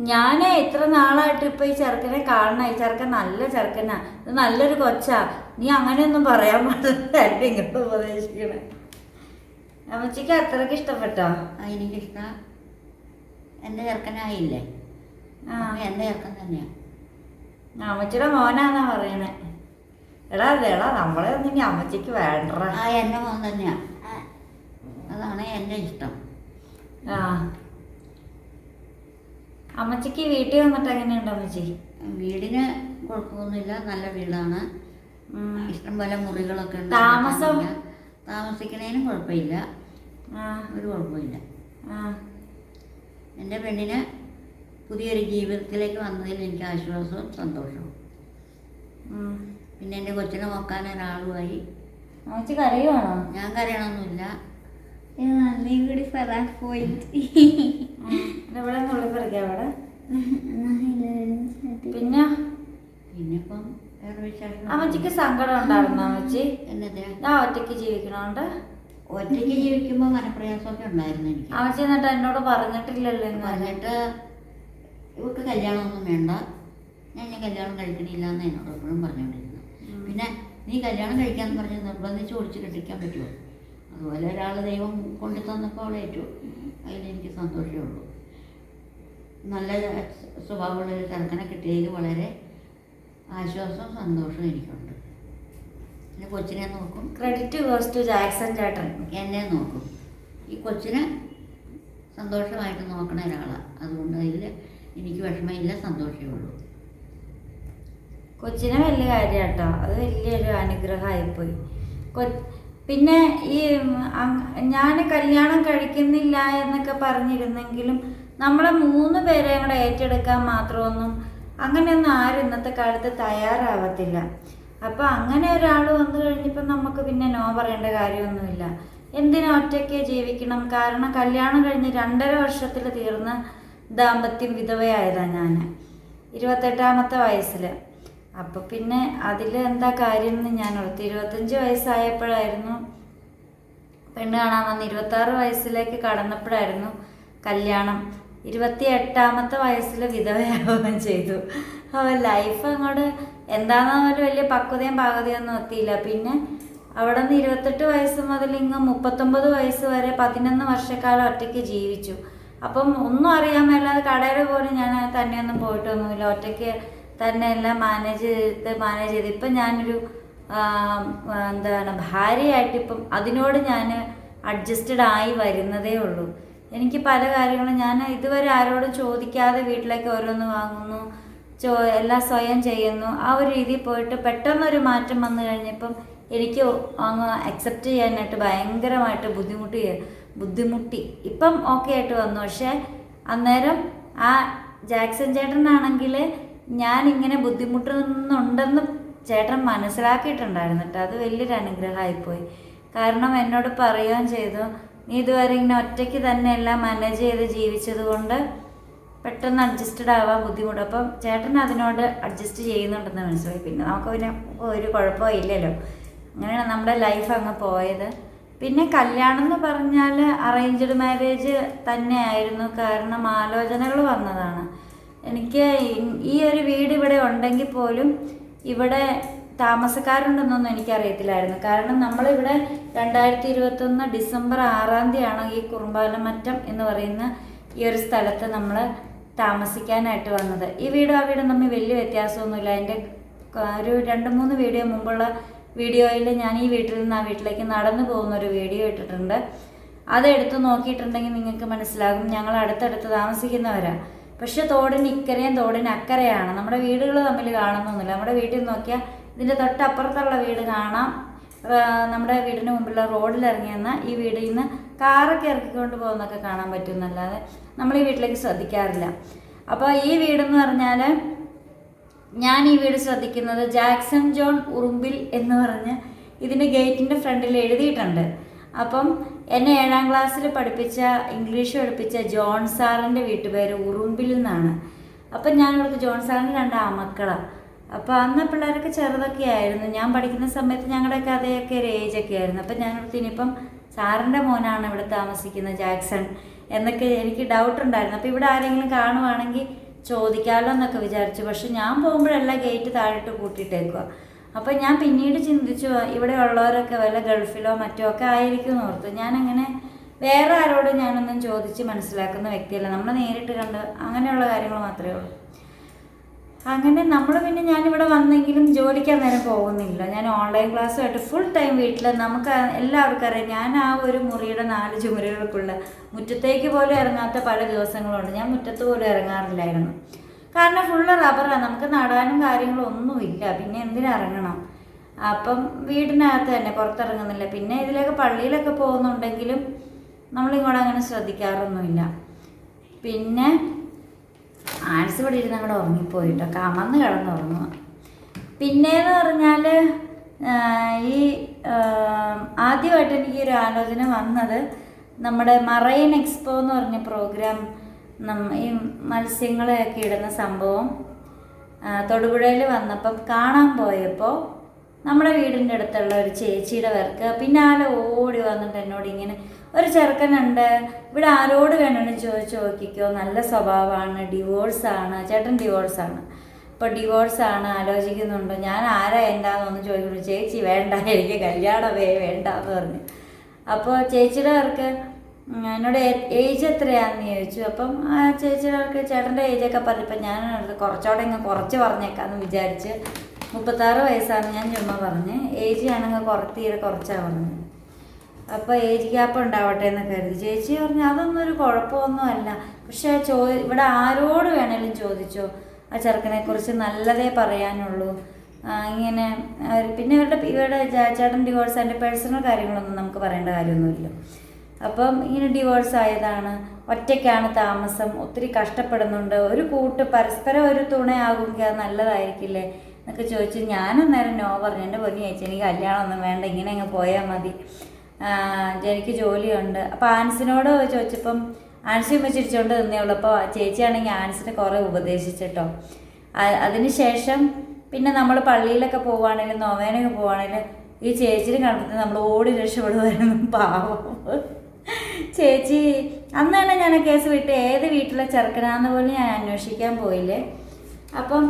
ഞാൻ ഇത്ര നാളായിട്ട് ഇപ്പം ഈ ചെറുക്കനെ കാണണം, ഈ ചെറുക്കൻ നല്ല ചെറുക്കനാ, ഇത് നല്ലൊരു കൊച്ചാ, നീ അങ്ങനെയൊന്നും പറയാൻ പാടില്ല എൻ്റെ ഇങ്ങോട്ട് ഉപദേശിക്കണേ. അമ്മച്ചിക്ക് അത്രയ്ക്ക് ഇഷ്ടപ്പെട്ടോ? എനിക്കിഷ്ടം. എൻ്റെ ചെറുക്കനായില്ലേ, എൻ്റെ ചെറുക്കൻ തന്നെയാണ്. അമ്മച്ചിയുടെ മോനാന്നാ പറയണേ. എടാ നമ്മളെ ഒന്നും ഇനി അമ്മച്ചിക്ക് വേണ്ട. എൻ്റെ മോൻ തന്നെയാണ്, അതാണ് എൻ്റെ ഇഷ്ടം. അമ്മച്ചിക്ക് വീട്ടിൽ വന്നിട്ട് എങ്ങനെയുണ്ട് അമ്മച്ചി? വീടിന് കുഴപ്പമൊന്നുമില്ല, നല്ല വീടാണ്, ഇഷ്ടംപോലെ മുറികളൊക്കെ ഉണ്ട്. താമസിക്കണേനും കുഴപ്പമില്ല, ഒരു കുഴപ്പമില്ല. എൻ്റെ പെണ്ണിന് പുതിയൊരു ജീവിതത്തിലേക്ക് വന്നതിൽ എനിക്ക് ആശ്വാസവും സന്തോഷവും. പിന്നെ എൻ്റെ കൊച്ചിനെ നോക്കാൻ ഒരാളുമായി. അമ്മച്ചി കരയുവാണോ? ഞാൻ കരയണമൊന്നുമില്ല. പിന്നെ പിന്നിപ്പം വേറെ വിശേഷം. അമ്മച്ചിക്ക് സങ്കടം ഉണ്ടായിരുന്നു അമ്മച്ചി? എന്നത് ഞാൻ ഒറ്റയ്ക്ക് ജീവിക്കണോണ്ട്? ഒറ്റയ്ക്ക് ജീവിക്കുമ്പോൾ മനപ്രയാസമൊക്കെ ഉണ്ടായിരുന്നു എനിക്ക്. അമ്മച്ചി എന്നിട്ട് എന്നോട് പറഞ്ഞിട്ടില്ലല്ലോ? പറഞ്ഞിട്ട് ഇവർക്ക് കല്യാണമൊന്നും വേണ്ട, ഞാൻ കല്യാണം കഴിക്കണില്ല എന്ന് എന്നോട് എപ്പോഴും പറഞ്ഞുകൊണ്ടിരുന്നു. പിന്നെ നീ കല്യാണം കഴിക്കാമെന്ന് പറഞ്ഞ് നിർബന്ധിച്ച് ഓടിച്ച് കെട്ടിക്കാൻ പറ്റുമോ? അതുപോലെ ഒരാൾ ദൈവം കൊണ്ടു തന്നപ്പോൾ അവളെ ഏറ്റു, അതിലെനിക്ക് സന്തോഷമേ ഉള്ളൂ. നല്ല സ്വഭാവമുള്ള ഒരു ചെറുക്കനെ കിട്ടിയതിൽ വളരെ ആശ്വാസവും സന്തോഷവും എനിക്കുണ്ട്. പിന്നെ കൊച്ചിനെ നോക്കും. ക്രെഡിറ്റ് ഗോസ് ടു ജാക്സൺ ചേട്ടൻ. എന്നെ നോക്കും. ഈ കൊച്ചിനെ സന്തോഷമായിട്ട് നോക്കണ ഒരാളാണ്, അതുകൊണ്ട് അതിൽ എനിക്ക് വിഷമമില്ല, സന്തോഷമേ ഉള്ളൂ. കൊച്ചിനെ വലിയ കാര്യം കേട്ടോ, അത് വലിയൊരു അനുഗ്രഹമായിപ്പോയി. പിന്നെ ഈ ഞാൻ കല്യാണം കഴിക്കുന്നില്ല എന്നൊക്കെ പറഞ്ഞിരുന്നെങ്കിലും നമ്മളെ 3 പേരെയും കൂടെ ഏറ്റെടുക്കാൻ മാത്രമൊന്നും അങ്ങനെയൊന്നും ആരും ഇന്നത്തെ കാലത്ത് തയ്യാറാവത്തില്ല. അപ്പോൾ അങ്ങനെ ഒരാൾ വന്നു കഴിഞ്ഞപ്പോൾ നമുക്ക് പിന്നെ നോ പറയേണ്ട കാര്യമൊന്നുമില്ല. എന്തിനാ ഒറ്റയ്ക്ക് ജീവിക്കണം? കാരണം കല്യാണം കഴിഞ്ഞ് 2.5 വർഷത്തിൽ തീർന്ന ദാമ്പത്യം വിധവയായതാണ് ഞാൻ, 28ാമത്തെ വയസ്സിൽ. അപ്പോൾ പിന്നെ അതിൽ എന്താ കാര്യം എന്ന് ഞാൻ ഓർത്ത്. 25 വയസ്സായപ്പോഴായിരുന്നു പെണ്ണ് കാണാൻ വന്ന്, 26 വയസ്സിലേക്ക് കടന്നപ്പോഴായിരുന്നു കല്യാണം, 28ാമത്തെ വയസ്സിൽ വിധവയാവുകയും ചെയ്തു. അപ്പോൾ ലൈഫ് അങ്ങോട്ട് എന്താണെന്ന് പോലും വലിയ പക്വതയും പാകതയൊന്നും എത്തിയില്ല. പിന്നെ അവിടെ നിന്ന് 28 വയസ്സ് മുതൽ ഇങ്ങ് 39 വയസ്സ് വരെ 11 വർഷക്കാലം ഒറ്റയ്ക്ക് ജീവിച്ചു. അപ്പം ഒന്നും അറിയാൻ മേലാതെ കടയിൽ പോലും ഞാൻ തന്നെയൊന്നും പോയിട്ടൊന്നുമില്ല, ഒറ്റയ്ക്ക് തന്നെ എല്ലാം മാനേജ് ചെയ്ത് ഇപ്പം ഞാനൊരു എന്താണ് ഭാര്യയായിട്ട് ഇപ്പം അതിനോട് ഞാൻ അഡ്ജസ്റ്റഡ് ആയി വരുന്നതേ ഉള്ളൂ. എനിക്ക് പല കാര്യങ്ങളും ഞാൻ ഇതുവരെ ആരോടും ചോദിക്കാതെ വീട്ടിലേക്ക് ഓരോന്ന് വാങ്ങുന്നു, എല്ലാം സ്വയം ചെയ്യുന്നു. ആ ഒരു രീതിയിൽ പോയിട്ട് പെട്ടെന്നൊരു മാറ്റം വന്നു കഴിഞ്ഞപ്പം എനിക്ക് അങ്ങ് അക്സെപ്റ്റ് ചെയ്യാനായിട്ട് ഭയങ്കരമായിട്ട് ബുദ്ധിമുട്ടി. ഇപ്പം ഓക്കെ ആയിട്ട് വന്നു. പക്ഷേ അന്നേരം ആ ജാക്സൺ ചേട്ടനാണെങ്കിൽ ഞാൻ ഇങ്ങനെ ബുദ്ധിമുട്ടുന്നുണ്ടെന്ന് ചേട്ടൻ മനസ്സിലാക്കിയിട്ടുണ്ടായിരുന്നു കേട്ടോ. അത് വലിയൊരു അനുഗ്രഹമായിപ്പോയി. കാരണം എന്നോട് പറയുകയും ചെയ്തു, നീ ഇതുവരെ ഇങ്ങനെ ഒറ്റയ്ക്ക് തന്നെ എല്ലാം മാനേജ് ചെയ്ത് ജീവിച്ചത് കൊണ്ട് പെട്ടെന്ന് അഡ്ജസ്റ്റഡ് ആവാൻ ബുദ്ധിമുട്ട്. അപ്പം ചേട്ടൻ അതിനോട് അഡ്ജസ്റ്റ് ചെയ്യുന്നുണ്ടെന്ന് മനസ്സിലായി. പിന്നെ നമുക്ക് പിന്നെ ഒരു കുഴപ്പവും ഇല്ലല്ലോ. അങ്ങനെയാണ് നമ്മുടെ ലൈഫ് അങ്ങ് പോയത്. പിന്നെ കല്യാണം എന്ന് പറഞ്ഞാൽ അറേഞ്ച്ഡ് മാരേജ് തന്നെയായിരുന്നു. കാരണം ആലോചനകൾ വന്നതാണ്. എനിക്ക് ഈ ഒരു വീട് ഇവിടെ ഉണ്ടെങ്കിൽ പോലും ഇവിടെ താമസക്കാരുണ്ടെന്നൊന്നും എനിക്കറിയത്തില്ലായിരുന്നു. കാരണം നമ്മളിവിടെ 2021 ഡിസംബർ 6-ാം തീയതിയാണ് ഈ കുറുമ്പാലമറ്റം എന്ന് പറയുന്ന ഈ ഒരു സ്ഥലത്ത് നമ്മൾ താമസിക്കാനായിട്ട് വന്നത്. ഈ വീടും ആ വീടും തമ്മിൽ വലിയ വ്യത്യാസമൊന്നുമില്ല. അതിൻ്റെ ഒരു 2-3 വീഡിയോ മുമ്പുള്ള വീഡിയോയിൽ ഞാൻ ഈ വീട്ടിൽ നിന്ന് ആ വീട്ടിലേക്ക് നടന്നു പോകുന്നൊരു വീഡിയോ ഇട്ടിട്ടുണ്ട്. അതെടുത്ത് നോക്കിയിട്ടുണ്ടെങ്കിൽ നിങ്ങൾക്ക് മനസ്സിലാകും ഞങ്ങൾ അടുത്തടുത്ത് താമസിക്കുന്നവരാണ്. പക്ഷെ തോടിന് ഇക്കരയും തോടിന് അക്കരയാണ്. നമ്മുടെ വീടുകൾ തമ്മിൽ കാണുന്നൊന്നുമില്ല. നമ്മുടെ വീട്ടിൽ നോക്കിയാൽ ഇതിൻ്റെ തൊട്ടപ്പുറത്തുള്ള വീട് കാണാം. നമ്മുടെ വീടിന് മുമ്പുള്ള റോഡിൽ ഇറങ്ങിയെന്നാൽ ഈ വീടിൽ നിന്ന് കാറൊക്കെ ഇറക്കിക്കൊണ്ട് പോകുന്നതൊക്കെ കാണാൻ പറ്റുമെന്നല്ലാതെ നമ്മൾ ഈ വീട്ടിലേക്ക് ശ്രദ്ധിക്കാറില്ല. അപ്പോൾ ഈ വീടെന്ന് പറഞ്ഞാൽ ഞാൻ ഈ വീട് ശ്രദ്ധിക്കുന്നത് ജാക്സൺ ജോൺ ഉറുമ്പിൽ എന്ന് പറഞ്ഞ് ഇതിൻ്റെ ഗേറ്റിൻ്റെ ഫ്രണ്ടിൽ എഴുതിയിട്ടുണ്ട്. അപ്പം എന്നെ 7-ാം ക്ലാസ്സിൽ പഠിപ്പിച്ച ഇംഗ്ലീഷ് പഠിപ്പിച്ച ജോൺ സാറിൻ്റെ വീട്ടുപേര് ഉറുമ്പിൽ നിന്നാണ്. അപ്പം ഞാനിവിടുത്തെ ജോൺ സാറിൻ്റെ 2 ആമക്കളാണ്. അപ്പോൾ അന്ന് പിള്ളേരൊക്കെ ചെറുതൊക്കെ ആയിരുന്നു. ഞാൻ പഠിക്കുന്ന സമയത്ത് ഞങ്ങളുടെയൊക്കെ അതേയൊക്കെ ഒരു ഏജൊക്കെ ആയിരുന്നു. അപ്പം ഞാനിവിടുത്തെ ഇനിയിപ്പം സാറിൻ്റെ മോനാണ് ഇവിടെ താമസിക്കുന്നത് ജാക്സൺ എന്നൊക്കെ എനിക്ക് ഡൗട്ട് ഉണ്ടായിരുന്നു. അപ്പോൾ ഇവിടെ ആരെങ്കിലും കാണുവാണെങ്കിൽ ചോദിക്കാമല്ലോ എന്നൊക്കെ വിചാരിച്ചു. പക്ഷെ ഞാൻ പോകുമ്പോഴെല്ലാം ഗേറ്റ് താഴിട്ട് പൂട്ടിയിട്ടേക്കുക. അപ്പം ഞാൻ പിന്നീട് ചിന്തിച്ചു ഇവിടെ ഉള്ളവരൊക്കെ വല്ല ഗൾഫിലോ മറ്റോ ഒക്കെ ആയിരിക്കും എന്ന് ഓർത്തു. ഞാനങ്ങനെ വേറെ ആരോടും ഞാനൊന്നും ചോദിച്ച് മനസ്സിലാക്കുന്ന വ്യക്തിയല്ല. നമ്മൾ നേരിട്ട് കണ്ട് അങ്ങനെയുള്ള കാര്യങ്ങൾ മാത്രമേ ഉള്ളൂ. അങ്ങനെ നമ്മൾ പിന്നെ ഞാനിവിടെ വന്നെങ്കിലും ജോലിക്ക് അന്നേരം പോകുന്നില്ല. ഞാൻ ഓൺലൈൻ ക്ലാസ്സുമായിട്ട് ഫുൾ ടൈം വീട്ടിൽ നമുക്ക് എല്ലാവർക്കും അറിയാം. ഞാൻ ആ ഒരു മുറിയുടെ 4 ചുമരുകൾക്കുള്ള മുറ്റത്തേക്ക് പോലും ഇറങ്ങാത്ത പല ദിവസങ്ങളുണ്ട്. ഞാൻ മുറ്റത്ത് പോലും ഇറങ്ങാറില്ലായിരുന്നു. കാരണം ഫുള്ള് റബ്ബറാണ്. നമുക്ക് നടാനും കാര്യങ്ങളും ഒന്നുമില്ല. പിന്നെ എന്തിനിറങ്ങണം? അപ്പം വീടിനകത്ത് തന്നെ പുറത്തിറങ്ങുന്നില്ല. പിന്നെ ഇതിലേക്ക് പള്ളിയിലൊക്കെ പോകുന്നുണ്ടെങ്കിലും നമ്മളിങ്ങോട്ട് അങ്ങനെ ശ്രദ്ധിക്കാറൊന്നുമില്ല. പിന്നെ ആൻസ് ഇവിടെ ഇരുന്ന് അങ്ങോട്ട് ഉറങ്ങിപ്പോയിട്ടോ, കമന്ന് കിടന്നുറങ്ങുക. പിന്നെയെന്ന് പറഞ്ഞാൽ ഈ ആദ്യമായിട്ട് എനിക്ക് ഒരു ആലോചന വന്നത് നമ്മുടെ മറൈൻ എക്സ്പോ എന്ന് പറഞ്ഞ പ്രോഗ്രാം, ഈ മത്സ്യങ്ങളെയൊക്കെ ഇടുന്ന സംഭവം തൊടുപുഴയിൽ വന്നപ്പം കാണാൻ പോയപ്പോൾ നമ്മുടെ വീടിൻ്റെ അടുത്തുള്ള ഒരു ചേച്ചിയുടെ വർക്ക് പിന്നാലെ ഓടി വന്നിട്ട് എന്നോട് ഇങ്ങനെ, ഒരു ചെറുക്കനുണ്ട് ഇവിടെ ആരോട് വേണമെങ്കിലും ചോദിച്ചു നോക്കിക്കോ, നല്ല സ്വഭാവമാണ്, ഡിവോഴ്സാണ്, ചേട്ടൻ ഡിവോഴ്സാണ്, ഇപ്പോൾ ഡിവോഴ്സാണ്, ആലോചിക്കുന്നുണ്ടോ. ഞാൻ ആരാ എന്താണെന്നൊന്ന് ചോദിക്കുന്നു. ചേച്ചി വേണ്ട, എനിക്ക് കല്യാണമേ വേണ്ടെന്ന് പറഞ്ഞു. അപ്പോൾ ചേച്ചിയുടെ വർക്ക് എന്നോട് ഏജ് എത്രയാണെന്ന് ചോദിച്ചു. അപ്പം ആ ചേച്ചിയുടെ വർക്ക് ചേട്ടൻ്റെ ഏജൊക്കെ പറഞ്ഞപ്പോൾ ഞാൻ കുറച്ചുകൂടെ ഇങ്ങ് കുറച്ച് പറഞ്ഞേക്കാമെന്ന് വിചാരിച്ച് 36 വയസ്സാണെന്ന് ഞാൻ ചുമ്മാ പറഞ്ഞ്. ഏജ് ആണെങ്കിൽ തീരെ കുറച്ചാണ് പറഞ്ഞത്. അപ്പോൾ ഏജ് ഗ്യാപ്പ് ഉണ്ടാവട്ടെ എന്ന് കരുതി. ചേച്ചി പറഞ്ഞു അതൊന്നും ഒരു കുഴപ്പമൊന്നും അല്ല, പക്ഷേ ഇവിടെ ആരോട് വേണേലും ചോദിച്ചോ, ആ ചെറുക്കനെക്കുറിച്ച് നല്ലതേ പറയാനുള്ളൂ. ഇങ്ങനെ പിന്നെ ഇവരുടെ ചേട്ടൻ ഡിവോഴ്സ്, അതിൻ്റെ പേഴ്സണൽ കാര്യങ്ങളൊന്നും നമുക്ക് പറയേണ്ട കാര്യമൊന്നുമില്ല. അപ്പം ഇങ്ങനെ ഡിവോഴ്സ് ആയതാണ്, ഒറ്റയ്ക്കാണ് താമസം, ഒത്തിരി കഷ്ടപ്പെടുന്നുണ്ട്, ഒരു പരസ്പരം ഒരു തുണയാകുമെങ്കിൽ അത് നല്ലതായിരിക്കില്ലേ എന്നൊക്കെ ചോദിച്ചു. ഞാനന്നേരം നോ പറഞ്ഞു. എൻ്റെ പൊന്നി ചേച്ചി എനിക്ക് കല്യാണമൊന്നും വേണ്ട, ഇങ്ങനെ അങ്ങ് പോയാൽ മതി, എനിക്ക് ജോലിയുണ്ട്. അപ്പോൾ ആൻസിനോട് ചോദിച്ചപ്പം ആൻസിയും വെച്ചിരിച്ചുകൊണ്ട് നിന്നേ ഉള്ളൂ. അപ്പോൾ ചേച്ചിയാണെങ്കിൽ ആൻസിനെ കുറേ ഉപദേശിച്ചിട്ടോ. അതിന് ശേഷം പിന്നെ നമ്മൾ പള്ളിയിലൊക്കെ പോവുകയാണെങ്കിലും നൊവേനൊക്കെ പോവുകയാണെങ്കിലും ഈ ചേച്ചിനെ കണ്ടിട്ട് നമ്മൾ ഓടി രക്ഷപ്പെടുമായിരുന്നു. പാവം ചേച്ചി. അന്ന് തന്നെ ഞാൻ കേസ് വിട്ട് ഏത് വീട്ടിലെ ചെറുക്കനാന്ന് പോലും ഞാൻ അന്വേഷിക്കാൻ പോയില്ലേ. അപ്പം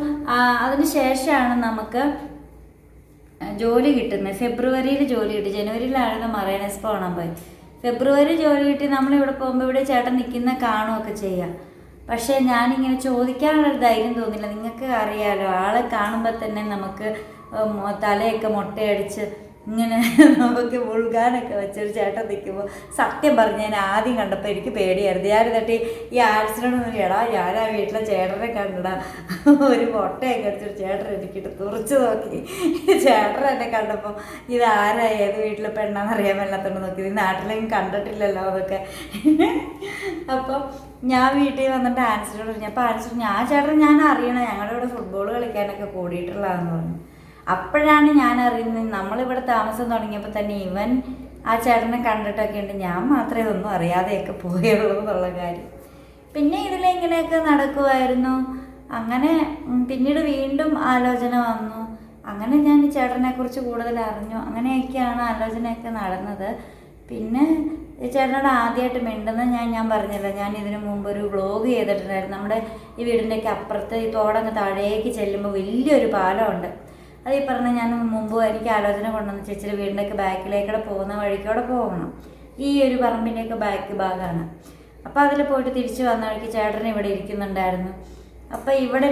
അതിന് ശേഷമാണ് നമുക്ക് ജോലി കിട്ടുന്നത്. ഫെബ്രുവരിയിൽ ജോലി കിട്ടി. ജനുവരിയിലായിരുന്നു മറൈൻ എക്സ്പോ കാണാൻ പോയി. ഫെബ്രുവരി ജോലി കിട്ടി. നമ്മളിവിടെ പോകുമ്പോൾ ഇവിടെ ചേട്ടൻ നിൽക്കുന്ന കാണുകയൊക്കെ ചെയ്യാം. പക്ഷേ ഞാനിങ്ങനെ ചോദിക്കാനുള്ളൊരു ധൈര്യം തോന്നില്ല. നിങ്ങൾക്ക് അറിയാമല്ലോ, ആളെ കാണുമ്പോൾ തന്നെ നമുക്ക് തലയൊക്കെ മുട്ടയടിച്ച് ഇങ്ങനെ നമുക്ക് മുഴുകാനൊക്കെ വെച്ചൊരു ചേട്ടൻ നിൽക്കുമ്പോൾ സത്യം പറഞ്ഞ് ഞാൻ ആദ്യം കണ്ടപ്പോൾ എനിക്ക് പേടിയായിരുന്നു. ഞാൻ എന്നിട്ട് ഈ ആൻസിനോട് എടാ ഞാൻ ആ വീട്ടിലെ ചേട്ടനെ കണ്ടടാ, ഒരു മുട്ടയൊക്കെ അടിച്ചൊരു ചേട്ടൻ എനിക്കിട്ട് തുറച്ച് നോക്കി. ചേട്ടൻ എന്നെ കണ്ടപ്പോൾ ഇതാരാ, ഏത് വീട്ടിലെ പെണ്ണാന്നറിയാൻ മേലാത്തോണ്ട് നോക്കി, ഈ നാട്ടിലെങ്കിലും കണ്ടിട്ടില്ലല്ലോ അതൊക്കെ. അപ്പം ഞാൻ വീട്ടിൽ വന്നിട്ട് ആൻസിനോട് പറഞ്ഞു. അപ്പോൾ ആൻസിനോട് ഞാൻ ചേട്ടൻ ഞാൻ അറിയണം, ഞങ്ങളുടെ ഇവിടെ ഫുട്ബോൾ കളിക്കാനൊക്കെ കൂടിയിട്ടുള്ളതാണെന്ന് പറഞ്ഞു. അപ്പോഴാണ് ഞാൻ അറിയുന്നത് നമ്മളിവിടെ താമസം തുടങ്ങിയപ്പോൾ തന്നെ ഇവൻ ആ ചേട്ടനെ കണ്ടിട്ടൊക്കെ ഉണ്ട്, ഞാൻ മാത്രമേ ഒന്നും അറിയാതെയൊക്കെ പോയുള്ളൂ എന്നുള്ള കാര്യം. പിന്നെ ഇതിലിങ്ങനെയൊക്കെ നടക്കുമായിരുന്നു. അങ്ങനെ പിന്നീട് വീണ്ടും ആലോചന വന്നു. അങ്ങനെ ഞാൻ ഈ ചേട്ടനെ കുറിച്ച് കൂടുതൽ അറിഞ്ഞു. അങ്ങനെയൊക്കെയാണ് ആലോചനയൊക്കെ നടന്നത്. പിന്നെ ഈ ചേട്ടനോട് ആദ്യമായിട്ട് മിണ്ടുന്നത് ഞാൻ പറഞ്ഞില്ല, ഞാൻ ഇതിനു മുമ്പ് ഒരു വ്ളോഗ് ചെയ്തിട്ടുണ്ടായിരുന്നു. നമ്മുടെ ഈ വീടിൻ്റെയൊക്കെ അപ്പുറത്ത് ഈ തോടങ്ങ് താഴേക്ക് ചെല്ലുമ്പോൾ വലിയൊരു പാലമുണ്ട്. അത് ഈ പറഞ്ഞ ഞാൻ മുമ്പ് എനിക്ക് ആലോചന കൊണ്ടുവന്ന് ചേച്ചിയുടെ വീടിൻ്റെയൊക്കെ ബാക്കിലേക്കൂടെ പോകുന്ന വഴിക്കൂടെ പോകണം. ഈ ഒരു പറമ്പിൻ്റെയൊക്കെ ബാക്ക് ഭാഗമാണ്. അപ്പോൾ അതിൽ പോയിട്ട് തിരിച്ച് വന്ന വഴിക്ക് ചേട്ടൻ ഇവിടെ ഇരിക്കുന്നുണ്ടായിരുന്നു. അപ്പോൾ ഇവിടെ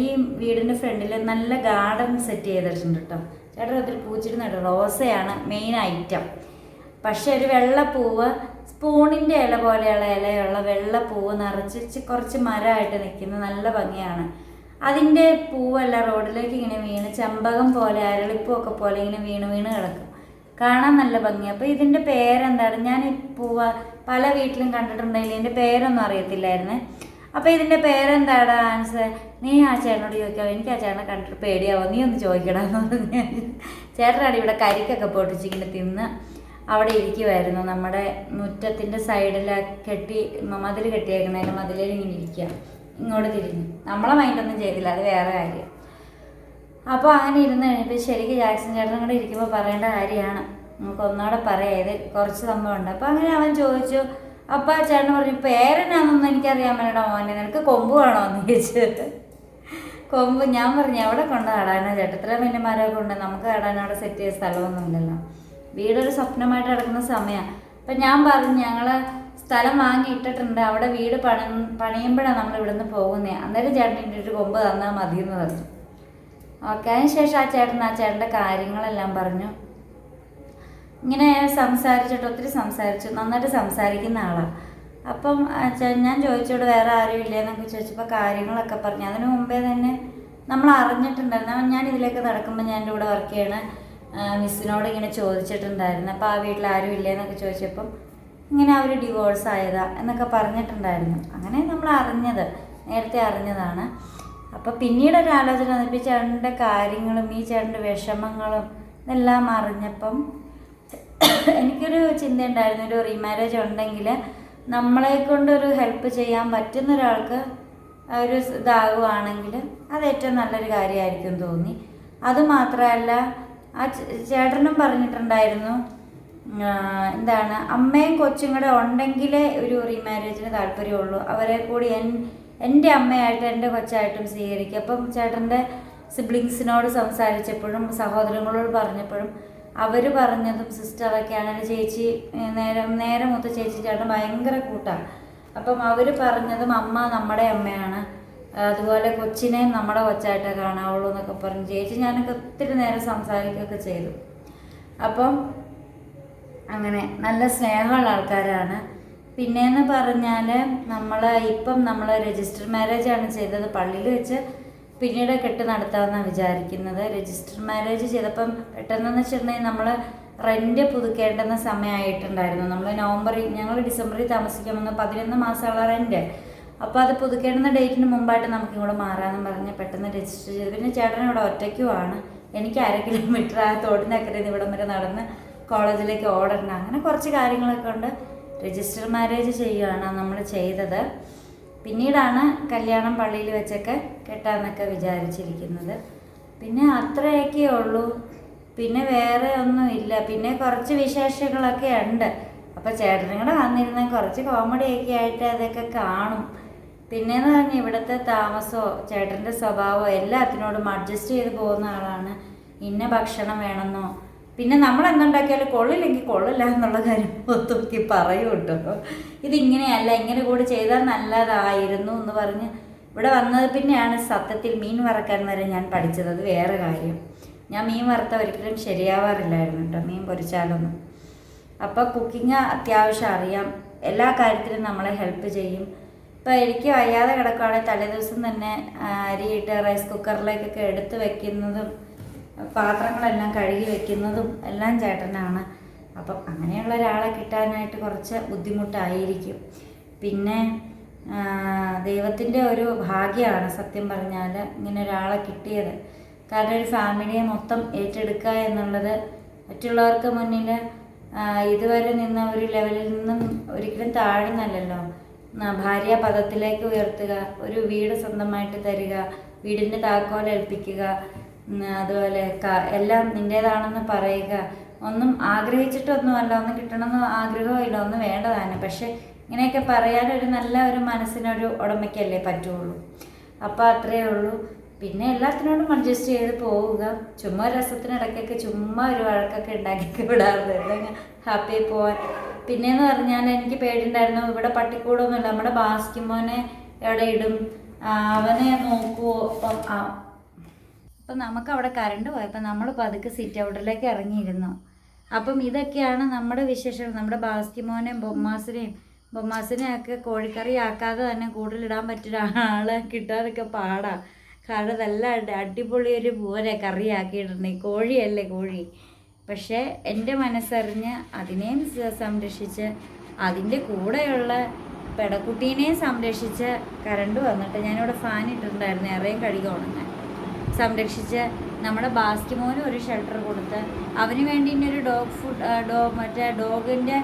ഈ വീടിൻ്റെ ഫ്രണ്ടിൽ നല്ല ഗാർഡൻ സെറ്റ് ചെയ്തിട്ടുണ്ട് കേട്ടോ. ചേട്ടൻ ഒത്തിരി പൂച്ചെടി നട്ടു. റോസയാണ് മെയിൻ ഐറ്റം. പക്ഷെ ഒരു വെള്ളപ്പൂവ്, സ്പൂണിൻ്റെ ഇല പോലെയുള്ള ഇലയുള്ള വെള്ളപ്പൂവ് നിറച്ച് കുറച്ച് മരമായിട്ട് നിൽക്കുന്ന നല്ല ഭംഗിയാണ്. അതിൻ്റെ പൂവല്ല റോഡിലേക്ക് ഇങ്ങനെ വീണ് ചെമ്പകം പോലെ അരളിപ്പൂവൊക്കെ പോലെ ഇങ്ങനെ വീണ് കിടക്കും. കാണാൻ നല്ല ഭംഗിയാണ്. അപ്പോൾ ഇതിൻ്റെ പേരെന്താണ്? ഞാൻ ഈ പൂവ് പല വീട്ടിലും കണ്ടിട്ടുണ്ടെങ്കിൽ ഇതിൻ്റെ പേരൊന്നും അറിയത്തില്ലായിരുന്നു. അപ്പോൾ ഇതിൻ്റെ പേരെന്താടാ ആൻസർ? നീ ആ ചേട്ടനോട് ചോദിക്കാം, എനിക്ക് ആ ചേട്ടനെ കണ്ടിട്ട് പേടിയാവോ, നീ ഒന്ന് ചോദിക്കടാന്ന് പറഞ്ഞ് ചേട്ടനാണ് ഇവിടെ കരിക്കൊക്കെ പൊട്ടിച്ചിങ്ങനെ തിന്ന് അവിടെ ഇരിക്കുമായിരുന്നു. നമ്മുടെ മുറ്റത്തിൻ്റെ സൈഡിൽ മതിൽ കെട്ടിയേക്കണേലും മതിലിൽ ഇങ്ങനെ ഇരിക്കുക, ഇങ്ങോട്ട് തിരിഞ്ഞു. നമ്മളെ മൈൻഡൊന്നും ചെയ്തില്ല, അത് വേറെ കാര്യം. അപ്പോൾ അങ്ങനെ ഇരുന്ന് കഴിഞ്ഞപ്പോൾ ശരിക്കും ജാക്സൺ ചേട്ടനും കൂടെ ഇരിക്കുമ്പോൾ പറയേണ്ട കാര്യമാണ്, നമുക്ക് ഒന്നുകൂടെ പറയാം, ഇത് കുറച്ച് സംഭവമുണ്ട്. അപ്പോൾ അങ്ങനെ അവൻ ചോദിച്ചു. അപ്പോൾ ആ ചേട്ടൻ പറഞ്ഞു, പേരെന്നാണെന്നൊന്നും എനിക്കറിയാൻ വേണ്ട മോനെ, നിനക്ക് കൊമ്പ് വേണോ എന്ന് ചോദിച്ചു. കൊമ്പ് ഞാൻ പറഞ്ഞു എവിടെ കൊണ്ട് നടാനാ ചേട്ടൻ, ഇത്രയും വലിയ മരമൊക്കെ ഉണ്ട്, നമുക്ക് നടാൻ അവിടെ സെറ്റ് ചെയ്ത സ്ഥലമൊന്നുമില്ലല്ലോ, വീടൊരു സ്വപ്നമായിട്ട് കിടക്കുന്ന സമയമാണ്. അപ്പം ഞാൻ പറഞ്ഞു ഞങ്ങൾ സ്ഥലം വാങ്ങിയിട്ടിട്ടുണ്ട്, അവിടെ വീട് പണിയുമ്പോഴാണ് നമ്മൾ ഇവിടുന്ന് പോകുന്നത്, അന്നേരം ചേട്ടൻ ഒരു കൊമ്പ് തന്നാൽ മതിയെന്ന് പറഞ്ഞു. ഓക്കെ, അതിന് ശേഷം ആ ചേട്ടൻ്റെ കാര്യങ്ങളെല്ലാം പറഞ്ഞു. ഇങ്ങനെ സംസാരിച്ചിട്ട് ഒത്തിരി സംസാരിച്ചു, നന്നായിട്ട് സംസാരിക്കുന്ന ആളാണ്. അപ്പം ഞാൻ ചോദിച്ചോട് വേറെ ആരും ഇല്ലേന്നൊക്കെ ചോദിച്ചപ്പോൾ കാര്യങ്ങളൊക്കെ പറഞ്ഞു. അതിന് മുമ്പേ തന്നെ നമ്മൾ അറിഞ്ഞിട്ടുണ്ടായിരുന്നു. ഞാൻ ഇതിലേക്ക് നടക്കുമ്പോൾ ഞാൻ എൻ്റെ കൂടെ വർക്ക് ചെയ്യണ മിസ്സിനോട് ഇങ്ങനെ ചോദിച്ചിട്ടുണ്ടായിരുന്നു. അപ്പോൾ ആ വീട്ടിൽ ആരും ഇല്ലേന്നൊക്കെ ചോദിച്ചപ്പം ഇങ്ങനെ അവർ ഡിവോഴ്സ് ആയതാ എന്നൊക്കെ പറഞ്ഞിട്ടുണ്ടായിരുന്നു. അങ്ങനെ നമ്മൾ അറിഞ്ഞത്, നേരത്തെ അറിഞ്ഞതാണ്. അപ്പോൾ പിന്നീട് ഒരു ആലോചന വന്നപ്പോൾ ഈ ചേട്ടൻ്റെ കാര്യങ്ങളും ഈ ചേട്ടൻ്റെ വിഷമങ്ങളും ഇതെല്ലാം അറിഞ്ഞപ്പം എനിക്കൊരു ചിന്ത ഉണ്ടായിരുന്നു, ഒരു റീമാരേജ് ഉണ്ടെങ്കിൽ നമ്മളെ കൊണ്ടൊരു ഹെൽപ്പ് ചെയ്യാൻ പറ്റുന്ന ഒരാൾക്ക് ഒരു ഇതാകുവാണെങ്കിൽ അത് ഏറ്റവും നല്ലൊരു കാര്യമായിരിക്കും തോന്നി. അതുമാത്രമല്ല ആ ചേട്ടനും പറഞ്ഞിട്ടുണ്ടായിരുന്നു, എന്താണ്, അമ്മയും കൊച്ചും കൂടെ ഉണ്ടെങ്കിലേ ഒരു റീമാരേജിന് താല്പര്യമുള്ളൂ, അവരെ കൂടി എൻ്റെ അമ്മയായിട്ടും എൻ്റെ കൊച്ചായിട്ടും സ്വീകരിക്കും. അപ്പം ചേട്ടൻ്റെ സിബ്ലിങ്സിനോട് സംസാരിച്ചപ്പോഴും സഹോദരങ്ങളോട് പറഞ്ഞപ്പോഴും അവർ പറഞ്ഞതും സിസ്റ്ററൊക്കെ ആണെങ്കിൽ ചേച്ചി നേരെ മൂത്ത ചേച്ചി ചേട്ടൻ ഭയങ്കര കൂട്ടാണ്. അപ്പം അവർ പറഞ്ഞതും അമ്മ നമ്മുടെ അമ്മയാണ്, അതുപോലെ കൊച്ചിനെയും നമ്മുടെ കൊച്ചായിട്ടേ കാണാവുള്ളൂ എന്നൊക്കെ പറഞ്ഞു ചേച്ചി ഞാനൊക്കെ ഒത്തിരി നേരം സംസാരിക്കുകയൊക്കെ ചെയ്തു. അപ്പം അങ്ങനെ നല്ല സ്നേഹമുള്ള ആൾക്കാരാണ്. പിന്നെയെന്ന് പറഞ്ഞാൽ നമ്മൾ രജിസ്റ്റർ മാരേജാണ് ചെയ്തത് പള്ളിയിൽ വെച്ച്, പിന്നീട് കെട്ട് നടത്താമെന്നാണ് വിചാരിക്കുന്നത്. രജിസ്റ്റർ മാരേജ് ചെയ്തപ്പം പെട്ടെന്നെന്ന് വെച്ചിട്ടുണ്ടെങ്കിൽ നമ്മൾ റെൻറ്റ് പുതുക്കേണ്ടുന്ന സമയമായിട്ടുണ്ടായിരുന്നു. ഞങ്ങൾ ഡിസംബറിൽ താമസിക്കാമെന്ന് 11 മാസമുള്ള റെൻറ്റ്. അപ്പോൾ അത് പുതുക്കേണ്ടുന്ന ഡേറ്റിന് മുമ്പായിട്ട് നമുക്ക് ഇങ്ങോട്ട് മാറാമെന്ന് പറഞ്ഞ് പെട്ടെന്ന് രജിസ്റ്റർ ചെയ്തു. പിന്നെ ചേട്ടൻ ഇവിടെ ഒറ്റയ്ക്കുമാണ്, എനിക്ക് 1/2 കിലോമീറ്റർ ആ തോടിനക്കരയിൽ നിന്ന് ഇവിടം വരെ നടന്ന് കോളേജിലേക്ക് ഓടണം. അങ്ങനെ കുറച്ച് കാര്യങ്ങളൊക്കെ ഉണ്ട്. രജിസ്റ്റർ മാരേജ് ചെയ്യുകയാണ് നമ്മൾ ചെയ്തത്. പിന്നീടാണ് കല്യാണം പള്ളിയിൽ വെച്ചൊക്കെ കെട്ടാമെന്നൊക്കെ വിചാരിച്ചിരിക്കുന്നത്. പിന്നെ അത്രയൊക്കെ ഉള്ളൂ, പിന്നെ വേറെ ഒന്നുമില്ല. പിന്നെ കുറച്ച് വിശേഷങ്ങളൊക്കെ ഉണ്ട്. അപ്പോൾ ചേട്ടനും കൂടെ വന്നിരുന്ന കുറച്ച് കോമഡിയൊക്കെ ആയിട്ട് അതൊക്കെ കാണും. പിന്നെയെന്ന് പറഞ്ഞാൽ ഇവിടുത്തെ താമസമോ ചേട്ടൻ്റെ സ്വഭാവമോ എല്ലാത്തിനോടും അഡ്ജസ്റ്റ് ചെയ്ത് പോകുന്ന ആളാണ്. ഇന്ന ഭക്ഷണം വേണമെന്നോ, പിന്നെ നമ്മൾ എന്തുണ്ടാക്കിയാലും കൊള്ളില്ലെങ്കിൽ കൊള്ളില്ല എന്നുള്ള കാര്യം ഒത്തുക്കി പറയൂ കേട്ടോ. ഇതിങ്ങനെയല്ല, ഇങ്ങനെ കൂടി ചെയ്താൽ നല്ലതായിരുന്നു എന്ന് പറഞ്ഞ് ഇവിടെ വന്നത്. പിന്നെയാണ് സത്യത്തിൽ മീൻ വറക്കാൻ വരെ ഞാൻ പഠിച്ചത്. അത് വേറെ കാര്യം, ഞാൻ മീൻ വറുത്ത ഒരിക്കലും ശരിയാവാറില്ലായിരുന്നു കേട്ടോ, മീൻ പൊരിച്ചാലൊന്നും. അപ്പോൾ കുക്കിംഗ് അത്യാവശ്യം അറിയാം, എല്ലാ കാര്യത്തിലും നമ്മളെ ഹെൽപ്പ് ചെയ്യും. ഇപ്പോൾ എനിക്ക് വയ്യാതെ കിടക്കുകയാണെങ്കിൽ തലേദിവസം തന്നെ അരിയിട്ട് റൈസ് കുക്കറിലേക്കൊക്കെ എടുത്ത് വെക്കുന്നതും പാത്രങ്ങളെല്ലാം കഴുകി വെക്കുന്നതും എല്ലാം ചേട്ടനാണ്. അപ്പം അങ്ങനെയുള്ള ഒരാളെ കിട്ടാനായിട്ട് കുറച്ച് ബുദ്ധിമുട്ടായിരിക്കും. പിന്നെ ദൈവത്തിൻ്റെ ഒരു ഭാഗ്യമാണ് സത്യം പറഞ്ഞാൽ ഇങ്ങനെ ഒരാളെ കിട്ടിയത്. കാരണം ഒരു ഫാമിലിയെ മൊത്തം ഏറ്റെടുക്കുക എന്നുള്ളത് മറ്റുള്ളവർക്ക് മുന്നിൽ ഇതുവരെ നിന്ന ഒരു ലെവലിൽ നിന്നും ഒരിക്കലും താഴുന്നല്ലോ. ഭാര്യ പദത്തിലേക്ക് ഉയർത്തുക, ഒരു വീട് സ്വന്തമായിട്ട് തരിക, വീടിൻ്റെ താക്കോൽ ഏൽപ്പിക്കുക, അതുപോലെ എല്ലാം നിൻ്റേതാണെന്ന് പറയുക. ഒന്നും ആഗ്രഹിച്ചിട്ടൊന്നുമല്ല, ഒന്നും കിട്ടണമെന്ന് ആഗ്രഹമില്ല, ഒന്നും വേണ്ടതാണ്. പക്ഷെ ഇങ്ങനെയൊക്കെ പറയാനൊരു നല്ല ഒരു മനസ്സിനൊരു ഉടമയ്ക്കല്ലേ പറ്റുള്ളൂ. അപ്പോൾ അത്രയേ ഉള്ളൂ. പിന്നെ എല്ലാത്തിനോടും അഡ്ജസ്റ്റ് ചെയ്ത് പോവുക. ചുമ്മാ രസത്തിനിടയ്ക്കൊക്കെ ചുമ്മാ ഒരു വഴക്കൊക്കെ ഉണ്ടാക്കി വിടാറുണ്ട്, എന്തെങ്കിലും ഹാപ്പിയായി പോവാൻ. പിന്നെയെന്ന് പറഞ്ഞാൽ എനിക്ക് പേടിയുണ്ടായിരുന്നു, ഇവിടെ പട്ടിക്കൂടൊന്നുമില്ല, നമ്മുടെ ബാസ്കിമോനെ എവിടെ ഇടും, അവനെ നോക്കുമോ. അപ്പം നമുക്ക് അവിടെ കറണ്ട് പോയപ്പോൾ നമ്മൾ പതുക്കെ സിറ്റ് ഔട്ടിലേക്ക് ഇറങ്ങിയിരുന്നു. അപ്പം ഇതൊക്കെയാണ് നമ്മുടെ വിശേഷം. നമ്മുടെ ബാസ്കിമോനെയും ബൊമ്മാസിനെയൊക്കെ കോഴിക്കറി ആക്കാതെ തന്നെ കൂടുതലിടാൻ പറ്റൊരാളെ കിട്ടാനൊക്കെ പാടാണ്. കാരണം നല്ല അടിപൊളി ഒരു പൂവനെ കറിയാക്കിയിട്ടുണ്ട്. കോഴിയല്ലേ കോഴി. പക്ഷേ എൻ്റെ മനസ്സറിഞ്ഞ് അതിനെയും സംരക്ഷിച്ച് അതിൻ്റെ കൂടെയുള്ള പെടക്കുട്ടീനെയും സംരക്ഷിച്ച് കറണ്ട് വന്നിട്ട് ഞാനിവിടെ ഫാൻ ഇട്ടിട്ടുണ്ടായിരുന്നു, ഇറയും കഴുകി ഉണങ്ങാൻ. സംരക്ഷിച്ച് നമ്മുടെ ബാസ്കിമോനും ഒരു ഷെൽട്ടർ കൊടുത്ത് അവന് വേണ്ടി ഇനി ഒരു മറ്റേ ഡോഗിൻ്റെ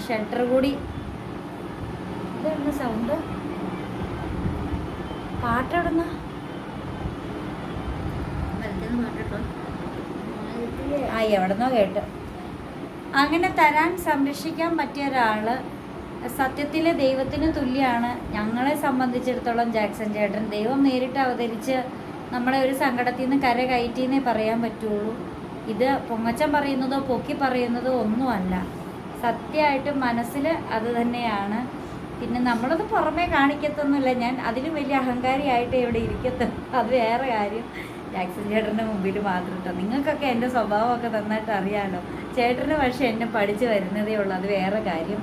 ഷെൽട്ടർ കൂടി. ഇതെന്താ സൗണ്ട്? പാട്ടെവിടുന്ന എവിടെന്നോ കേട്ട്. അങ്ങനെ തരാൻ സംരക്ഷിക്കാൻ പറ്റിയ ഒരാൾ സത്യത്തിൽ ദൈവത്തിന് തുല്യമാണ്. ഞങ്ങളെ സംബന്ധിച്ചിടത്തോളം ജാക്സൺ ചേട്ടൻ ദൈവം നേരിട്ട് അവതരിച്ച് നമ്മളെ ഒരു സങ്കടത്തിൽ നിന്ന് കര കയറ്റിയെന്നേ പറയാൻ പറ്റുള്ളൂ. ഇത് പൊങ്ങച്ചൻ പറയുന്നതോ പൊക്കി പറയുന്നതോ ഒന്നുമല്ല, സത്യമായിട്ട് മനസ്സിൽ അത് തന്നെയാണ്. പിന്നെ നമ്മളത് പുറമേ കാണിക്കത്തൊന്നുമില്ല. ഞാൻ അതിലും വലിയ അഹങ്കാരിയായിട്ട് ഇവിടെ ഇരിക്കത്തുള്ളൂ, അത് വേറെ കാര്യം. ജാക്സൺ ചേട്ടൻ്റെ മുമ്പിൽ മാത്രം കേട്ടോ. നിങ്ങൾക്കൊക്കെ എൻ്റെ സ്വഭാവമൊക്കെ നന്നായിട്ട് അറിയാമല്ലോ. ചേട്ടന് പക്ഷേ എന്നെ പഠിച്ച് വരുന്നതേ ഉള്ളൂ, അത് വേറെ കാര്യം.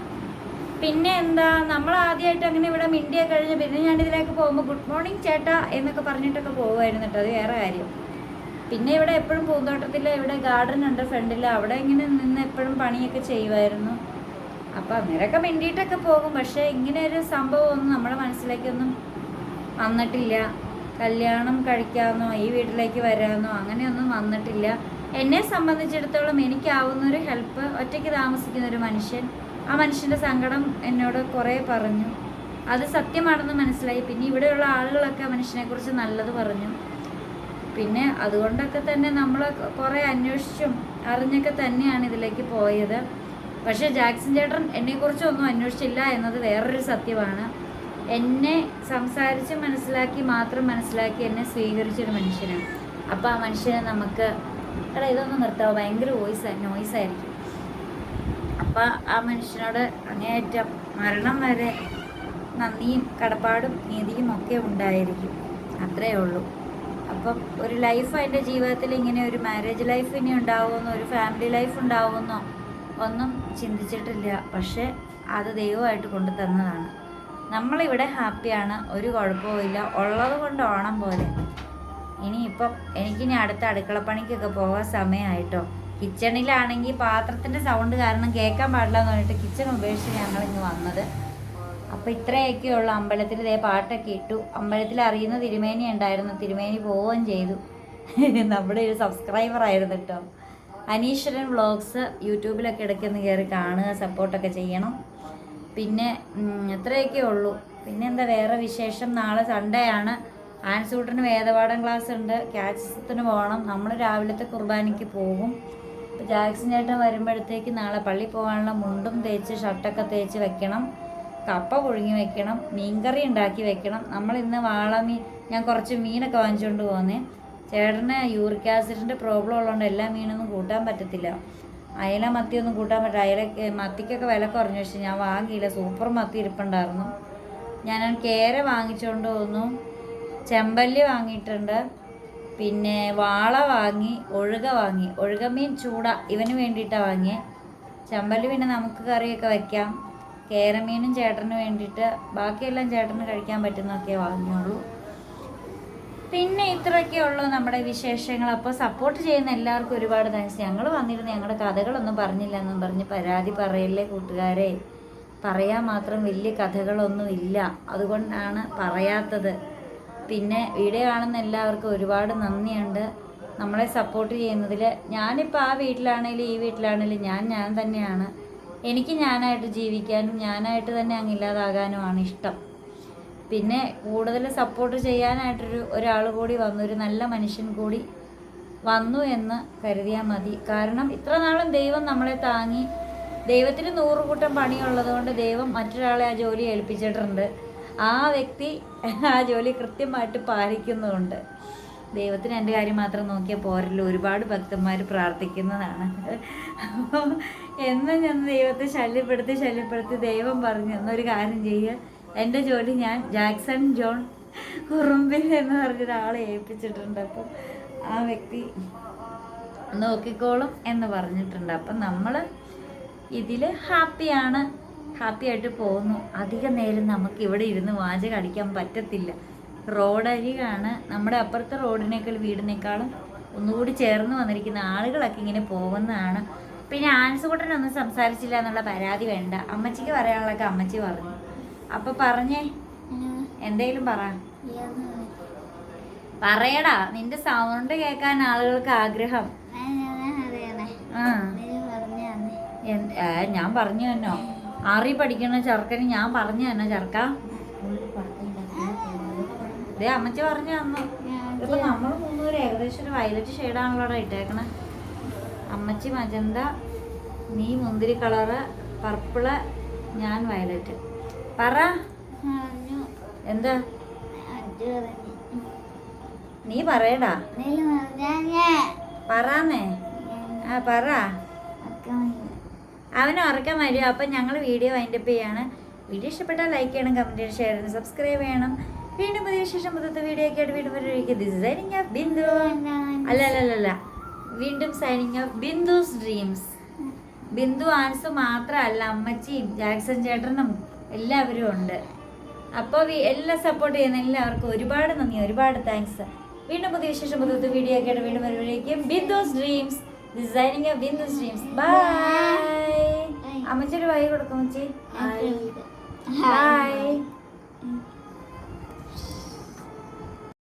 പിന്നെ എന്താ, നമ്മൾ ആദ്യമായിട്ട് അങ്ങനെ ഇവിടെ മിണ്ടിയെ കഴിഞ്ഞ് പിന്നെ ഞാനിതിലേക്ക് പോകുമ്പോൾ ഗുഡ് മോർണിംഗ് ചേട്ടാ എന്നൊക്കെ പറഞ്ഞിട്ടൊക്കെ പോകുമായിരുന്നു കേട്ടോ, അത് വേറെ കാര്യം. പിന്നെ ഇവിടെ എപ്പോഴും പൂന്തോട്ടത്തിൽ ഇവിടെ ഗാർഡൻ ഉണ്ട് ഫ്രണ്ടിൽ, അവിടെ ഇങ്ങനെ നിന്ന് എപ്പോഴും പണിയൊക്കെ ചെയ്യുമായിരുന്നു. അപ്പോൾ അന്നേരമൊക്കെ മിണ്ടിയിട്ടൊക്കെ പോകും. പക്ഷേ ഇങ്ങനെ ഒരു സംഭവം ഒന്നും നമ്മുടെ മനസ്സിലേക്കൊന്നും വന്നിട്ടില്ല. കല്യാണം കഴിക്കാമെന്നോ ഈ വീട്ടിലേക്ക് വരാമെന്നോ അങ്ങനെയൊന്നും വന്നിട്ടില്ല. എന്നെ സംബന്ധിച്ചിടത്തോളം എനിക്കാവുന്നൊരു ഹെൽപ്പ്, ഒറ്റയ്ക്ക് താമസിക്കുന്നൊരു മനുഷ്യൻ, ആ മനുഷ്യൻ്റെ സങ്കടം എന്നോട് കുറേ പറഞ്ഞു, അത് സത്യമാണെന്ന് മനസ്സിലായി. പിന്നെ ഇവിടെയുള്ള ആളുകളൊക്കെ മനുഷ്യനെക്കുറിച്ച് നല്ലത് പറഞ്ഞു. പിന്നെ അതുകൊണ്ടൊക്കെ തന്നെ നമ്മൾ കുറേ അന്വേഷിച്ചും അറിഞ്ഞൊക്കെ തന്നെയാണ് ഇതിലേക്ക് പോയത്. പക്ഷേ ജാക്സൺ ചേട്ടൻ എന്നെക്കുറിച്ചൊന്നും അന്വേഷിച്ചില്ല എന്നത് വേറൊരു സത്യമാണ്. എന്നെ സംസാരിച്ച് മനസ്സിലാക്കി എന്നെ സ്വീകരിച്ചൊരു മനുഷ്യനാണ്. അപ്പോൾ ആ മനുഷ്യനെ നമുക്ക് ഇതൊന്നും നിർത്താവോ, ഭയങ്കര നോയ്സായിരിക്കും. അപ്പോൾ ആ മനുഷ്യനോട് അങ്ങേയറ്റം മരണം വരെ നന്ദിയും കടപ്പാടും നീതിയും ഒക്കെ ഉണ്ടായിരിക്കും, അത്രയേ ഉള്ളൂ. അപ്പം ഒരു ലൈഫ് എൻ്റെ ജീവിതത്തിൽ ഇങ്ങനെ ഒരു മാരേജ് ലൈഫ് ഇനി ഉണ്ടാവുമെന്നോ ഒരു ഫാമിലി ലൈഫ് ഉണ്ടാവുമെന്നോ ഒന്നും ചിന്തിച്ചിട്ടില്ല. പക്ഷേ അത് ദൈവമായിട്ട് കൊണ്ടു തന്നതാണ്. നമ്മളിവിടെ ഹാപ്പിയാണ്, ഒരു കുഴപ്പവുമില്ല, ഉള്ളത് കൊണ്ട് ഓണം പോലെ. ഇനിയിപ്പം എനിക്കിനി അടുത്ത അടുക്കളപ്പണിക്കൊക്കെ പോകാൻ സമയമായിട്ടോ. കിച്ചണിലാണെങ്കിൽ പാത്രത്തിൻ്റെ സൗണ്ട് കാരണം കേൾക്കാൻ പാടില്ല എന്ന് പറഞ്ഞിട്ട് കിച്ചൺ ഉപേക്ഷിച്ച് ഞങ്ങളിങ്ങ് വന്നത്. അപ്പോൾ ഇത്രയൊക്കെയുള്ള അമ്പലത്തിൽ ഇതേ പാട്ടൊക്കെ ഇട്ടു. അമ്പലത്തിൽ അറിയുന്ന തിരുമേനി ഉണ്ടായിരുന്നു, തിരുമേനി പോവുകയും ചെയ്തു. നമ്മുടെ ഒരു സബ്സ്ക്രൈബർ ആയിരുന്നു കേട്ടോ. അനീശ്വരൻ വ്ളോഗ്സ് യൂട്യൂബിലൊക്കെ ഇടയ്ക്കൊന്ന് കയറി കാണുക, സപ്പോർട്ടൊക്കെ ചെയ്യണം. പിന്നെ ഇത്രയൊക്കെ ഉള്ളൂ. പിന്നെന്താ വേറെ വിശേഷം? നാളെ സൺഡേ ആണ്, ആൻസൂട്ടന് വേദപാഠം ക്ലാസ് ഉണ്ട്, ക്യാച്ചത്തിന് പോകണം. നമ്മൾ രാവിലത്തെ കുർബാനയ്ക്ക് പോകും. അപ്പോൾ ജാക്സൺ ചേട്ടൻ വരുമ്പോഴത്തേക്ക് നാളെ പള്ളി പോകാനുള്ള മുണ്ടും തേച്ച് ഷർട്ടൊക്കെ തേച്ച് വെക്കണം, കപ്പ പുഴുങ്ങി വെക്കണം, മീൻകറി ഉണ്ടാക്കി വെക്കണം. നമ്മളിന്ന് വാളമീൻ, ഞാൻ കുറച്ച് മീനൊക്കെ വാങ്ങിച്ചുകൊണ്ട് പോകുന്നേ. ചേട്ടന് യൂറിക് ആസിഡിൻ്റെ പ്രോബ്ലം ഉള്ളതുകൊണ്ട് എല്ലാ മീനൊന്നും കൂട്ടാൻ പറ്റത്തില്ല. അയല മത്തിയൊന്നും കൂട്ടാൻ പറ്റില്ല. മത്തിക്കൊക്കെ വില കുറഞ്ഞു, പക്ഷേ ഞാൻ വാങ്ങിയില്ല. സൂപ്പർ മത്തി ഇരിപ്പുണ്ടായിരുന്നു. ഞാൻ കേര വാങ്ങിച്ചുകൊണ്ട് പോന്നു, ചെമ്പല്ലി വാങ്ങിയിട്ടുണ്ട്, പിന്നെ വാള വാങ്ങി, ഒഴുക മീൻ ചൂട ഇവന് വേണ്ടിയിട്ടാണ് വാങ്ങിയത്. ചെമ്പല്ലി പിന്നെ നമുക്ക് കറിയൊക്കെ വയ്ക്കാം. കേരമീനും ചേട്ടന് വേണ്ടിയിട്ട്, ബാക്കിയെല്ലാം ചേട്ടന് കഴിക്കാൻ പറ്റുന്നതൊക്കെ വാങ്ങിയുള്ളൂ. പിന്നെ ഇത്രയൊക്കെ ഉള്ളൂ നമ്മുടെ വിശേഷങ്ങൾ. അപ്പോൾ സപ്പോർട്ട് ചെയ്യുന്ന എല്ലാവർക്കും ഒരുപാട് താങ്ക്സ്. ഞങ്ങൾ വന്നിരുന്ന് ഞങ്ങളുടെ കഥകളൊന്നും പറഞ്ഞില്ല എന്നും പറഞ്ഞ് പരാതി പറയല്ലേ കൂട്ടുകാരെ. പറയാൻ മാത്രം വലിയ കഥകളൊന്നും ഇല്ല, അതുകൊണ്ടാണ് പറയാത്തത്. പിന്നെ വീഡിയോ കാണുന്ന എല്ലാവർക്കും ഒരുപാട് നന്ദിയുണ്ട് നമ്മളെ സപ്പോർട്ട് ചെയ്യുന്നതിൽ. ഞാനിപ്പോൾ ആ വീട്ടിലാണെങ്കിലും ഈ വീട്ടിലാണെങ്കിലും ഞാൻ തന്നെയാണ്. എനിക്ക് ഞാനായിട്ട് ജീവിക്കാനും ഞാനായിട്ട് തന്നെ അങ്ങ് ഇല്ലാതാകാനുമാണ് ഇഷ്ടം. പിന്നെ കൂടുതൽ സപ്പോർട്ട് ചെയ്യാനായിട്ടൊരു ഒരാൾ കൂടി വന്നു, ഒരു നല്ല മനുഷ്യൻ കൂടി വന്നു എന്ന് കരുതിയാൽ മതി. കാരണം ഇത്ര നാളും ദൈവം നമ്മളെ താങ്ങി, ദൈവത്തിന് 100 കൂട്ടം പണിയുള്ളത് കൊണ്ട് ദൈവം മറ്റൊരാളെ ആ ജോലി ഏൽപ്പിച്ചിട്ടുണ്ട്. ആ വ്യക്തി ആ ജോലി കൃത്യമായിട്ട് പാലിക്കുന്നുമുണ്ട്. ദൈവത്തിന് എൻ്റെ കാര്യം മാത്രം നോക്കിയാൽ പോരല്ലോ, ഒരുപാട് ഭക്തന്മാർ പ്രാർത്ഥിക്കുന്നതാണ്. എന്നും ഞാൻ ദൈവത്തെ ശല്യപ്പെടുത്തി ദൈവം പറഞ്ഞു എന്നൊരു കാര്യം ചെയ്യുക, എൻ്റെ ജോലി ഞാൻ ജാക്സൺ ജോൺ കുറുമ്പിൽ എന്ന് പറഞ്ഞൊരാളെ ഏൽപ്പിച്ചിട്ടുണ്ട്. അപ്പം ആ വ്യക്തി നോക്കിക്കോളും എന്ന് പറഞ്ഞിട്ടുണ്ട്. അപ്പം നമ്മൾ ഇതിൽ ഹാപ്പിയായിട്ട് പോകുന്നു. അധിക നേരം നമുക്ക് ഇവിടെ ഇരുന്ന് വാചകം അടിക്കാൻ പറ്റത്തില്ല. റോഡരികാണ്, നമ്മുടെ അപ്പുറത്തെ വീടിനേക്കാളും ഒന്നുകൂടി ചേർന്ന് വന്നിരിക്കുന്ന ആളുകളൊക്കെ ഇങ്ങനെ പോകുന്നതാണ്. പിന്നെ ആൻസുകുട്ടനൊന്നും സംസാരിച്ചില്ല എന്നുള്ള പരാതി വേണ്ട. അമ്മച്ചിക്ക് പറയാനുള്ളതൊക്കെ അമ്മച്ചി പറഞ്ഞു. അപ്പം പറഞ്ഞേ, എന്തേലും പറയടാ, നിന്റെ സൗണ്ട് കേൾക്കാൻ ആളുകൾക്ക് ആഗ്രഹം. ഞാൻ പറഞ്ഞു തന്നോ? 6 പഠിക്കണ ചെറുക്കന് ഞാൻ പറഞ്ഞു തന്നോ ചെറുക്ക? ഇതേ അമ്മച്ചി പറഞ്ഞു തന്നു. ഇപ്പൊ നമ്മൾ 3 ഏകദേശം ഒരു വയലറ്റ് ഷെയ്ഡാണല്ലോടാ ഇട്ടേക്കണേ. അമ്മച്ചി മജന്ത, നീ മുന്തിരി കളറ്, പർപ്പിള്, ഞാൻ വയലറ്റ്. പറ എന്താ? നീ പറയടാ, പറന്നേ. ആ പറ. അവന് ഉറക്കം വരും. അപ്പം ഞങ്ങൾ വീഡിയോ വൈൻഡപ്പ് ചെയ്യാണ്. വീഡിയോ ഇഷ്ടപ്പെട്ടാൽ ലൈക്ക് ചെയ്യണം, കമൻറ്റ് ചെയ്യണം, ഷെയർ ചെയ്യണം, സബ്സ്ക്രൈബ് ചെയ്യണം. വീണ്ടും പുതിയ ശേഷം പുതിയ വീഡിയോ ഒക്കെ ആയിട്ട് വീണ്ടും സൈനിങ് ഓഫ് ബിന്ദു. അല്ല വീണ്ടും signing off Bindu's dreams. Bindu Ans മാത്രമല്ല, അമ്മച്ചിയും ജാക്സൺ ചേട്ടനും എല്ലാവരും ഉണ്ട്. അപ്പോൾ എല്ലാം സപ്പോർട്ട് ചെയ്യുന്ന എല്ലാവർക്കും ഒരുപാട് നന്ദി, ഒരുപാട് താങ്ക്സ്. വീണ്ടും പുതിയ ശേഷം പുതിയ വീഡിയോ ഒക്കെ ആയിട്ട് വീണ്ടും വരുമ്പോഴേക്കും Bindu's dreams, signing off Bindu's dreams. Bye. അമ്മച്ചൊരു വൈ കൊടുക്കും. അമ്മച്ചി ബൈ.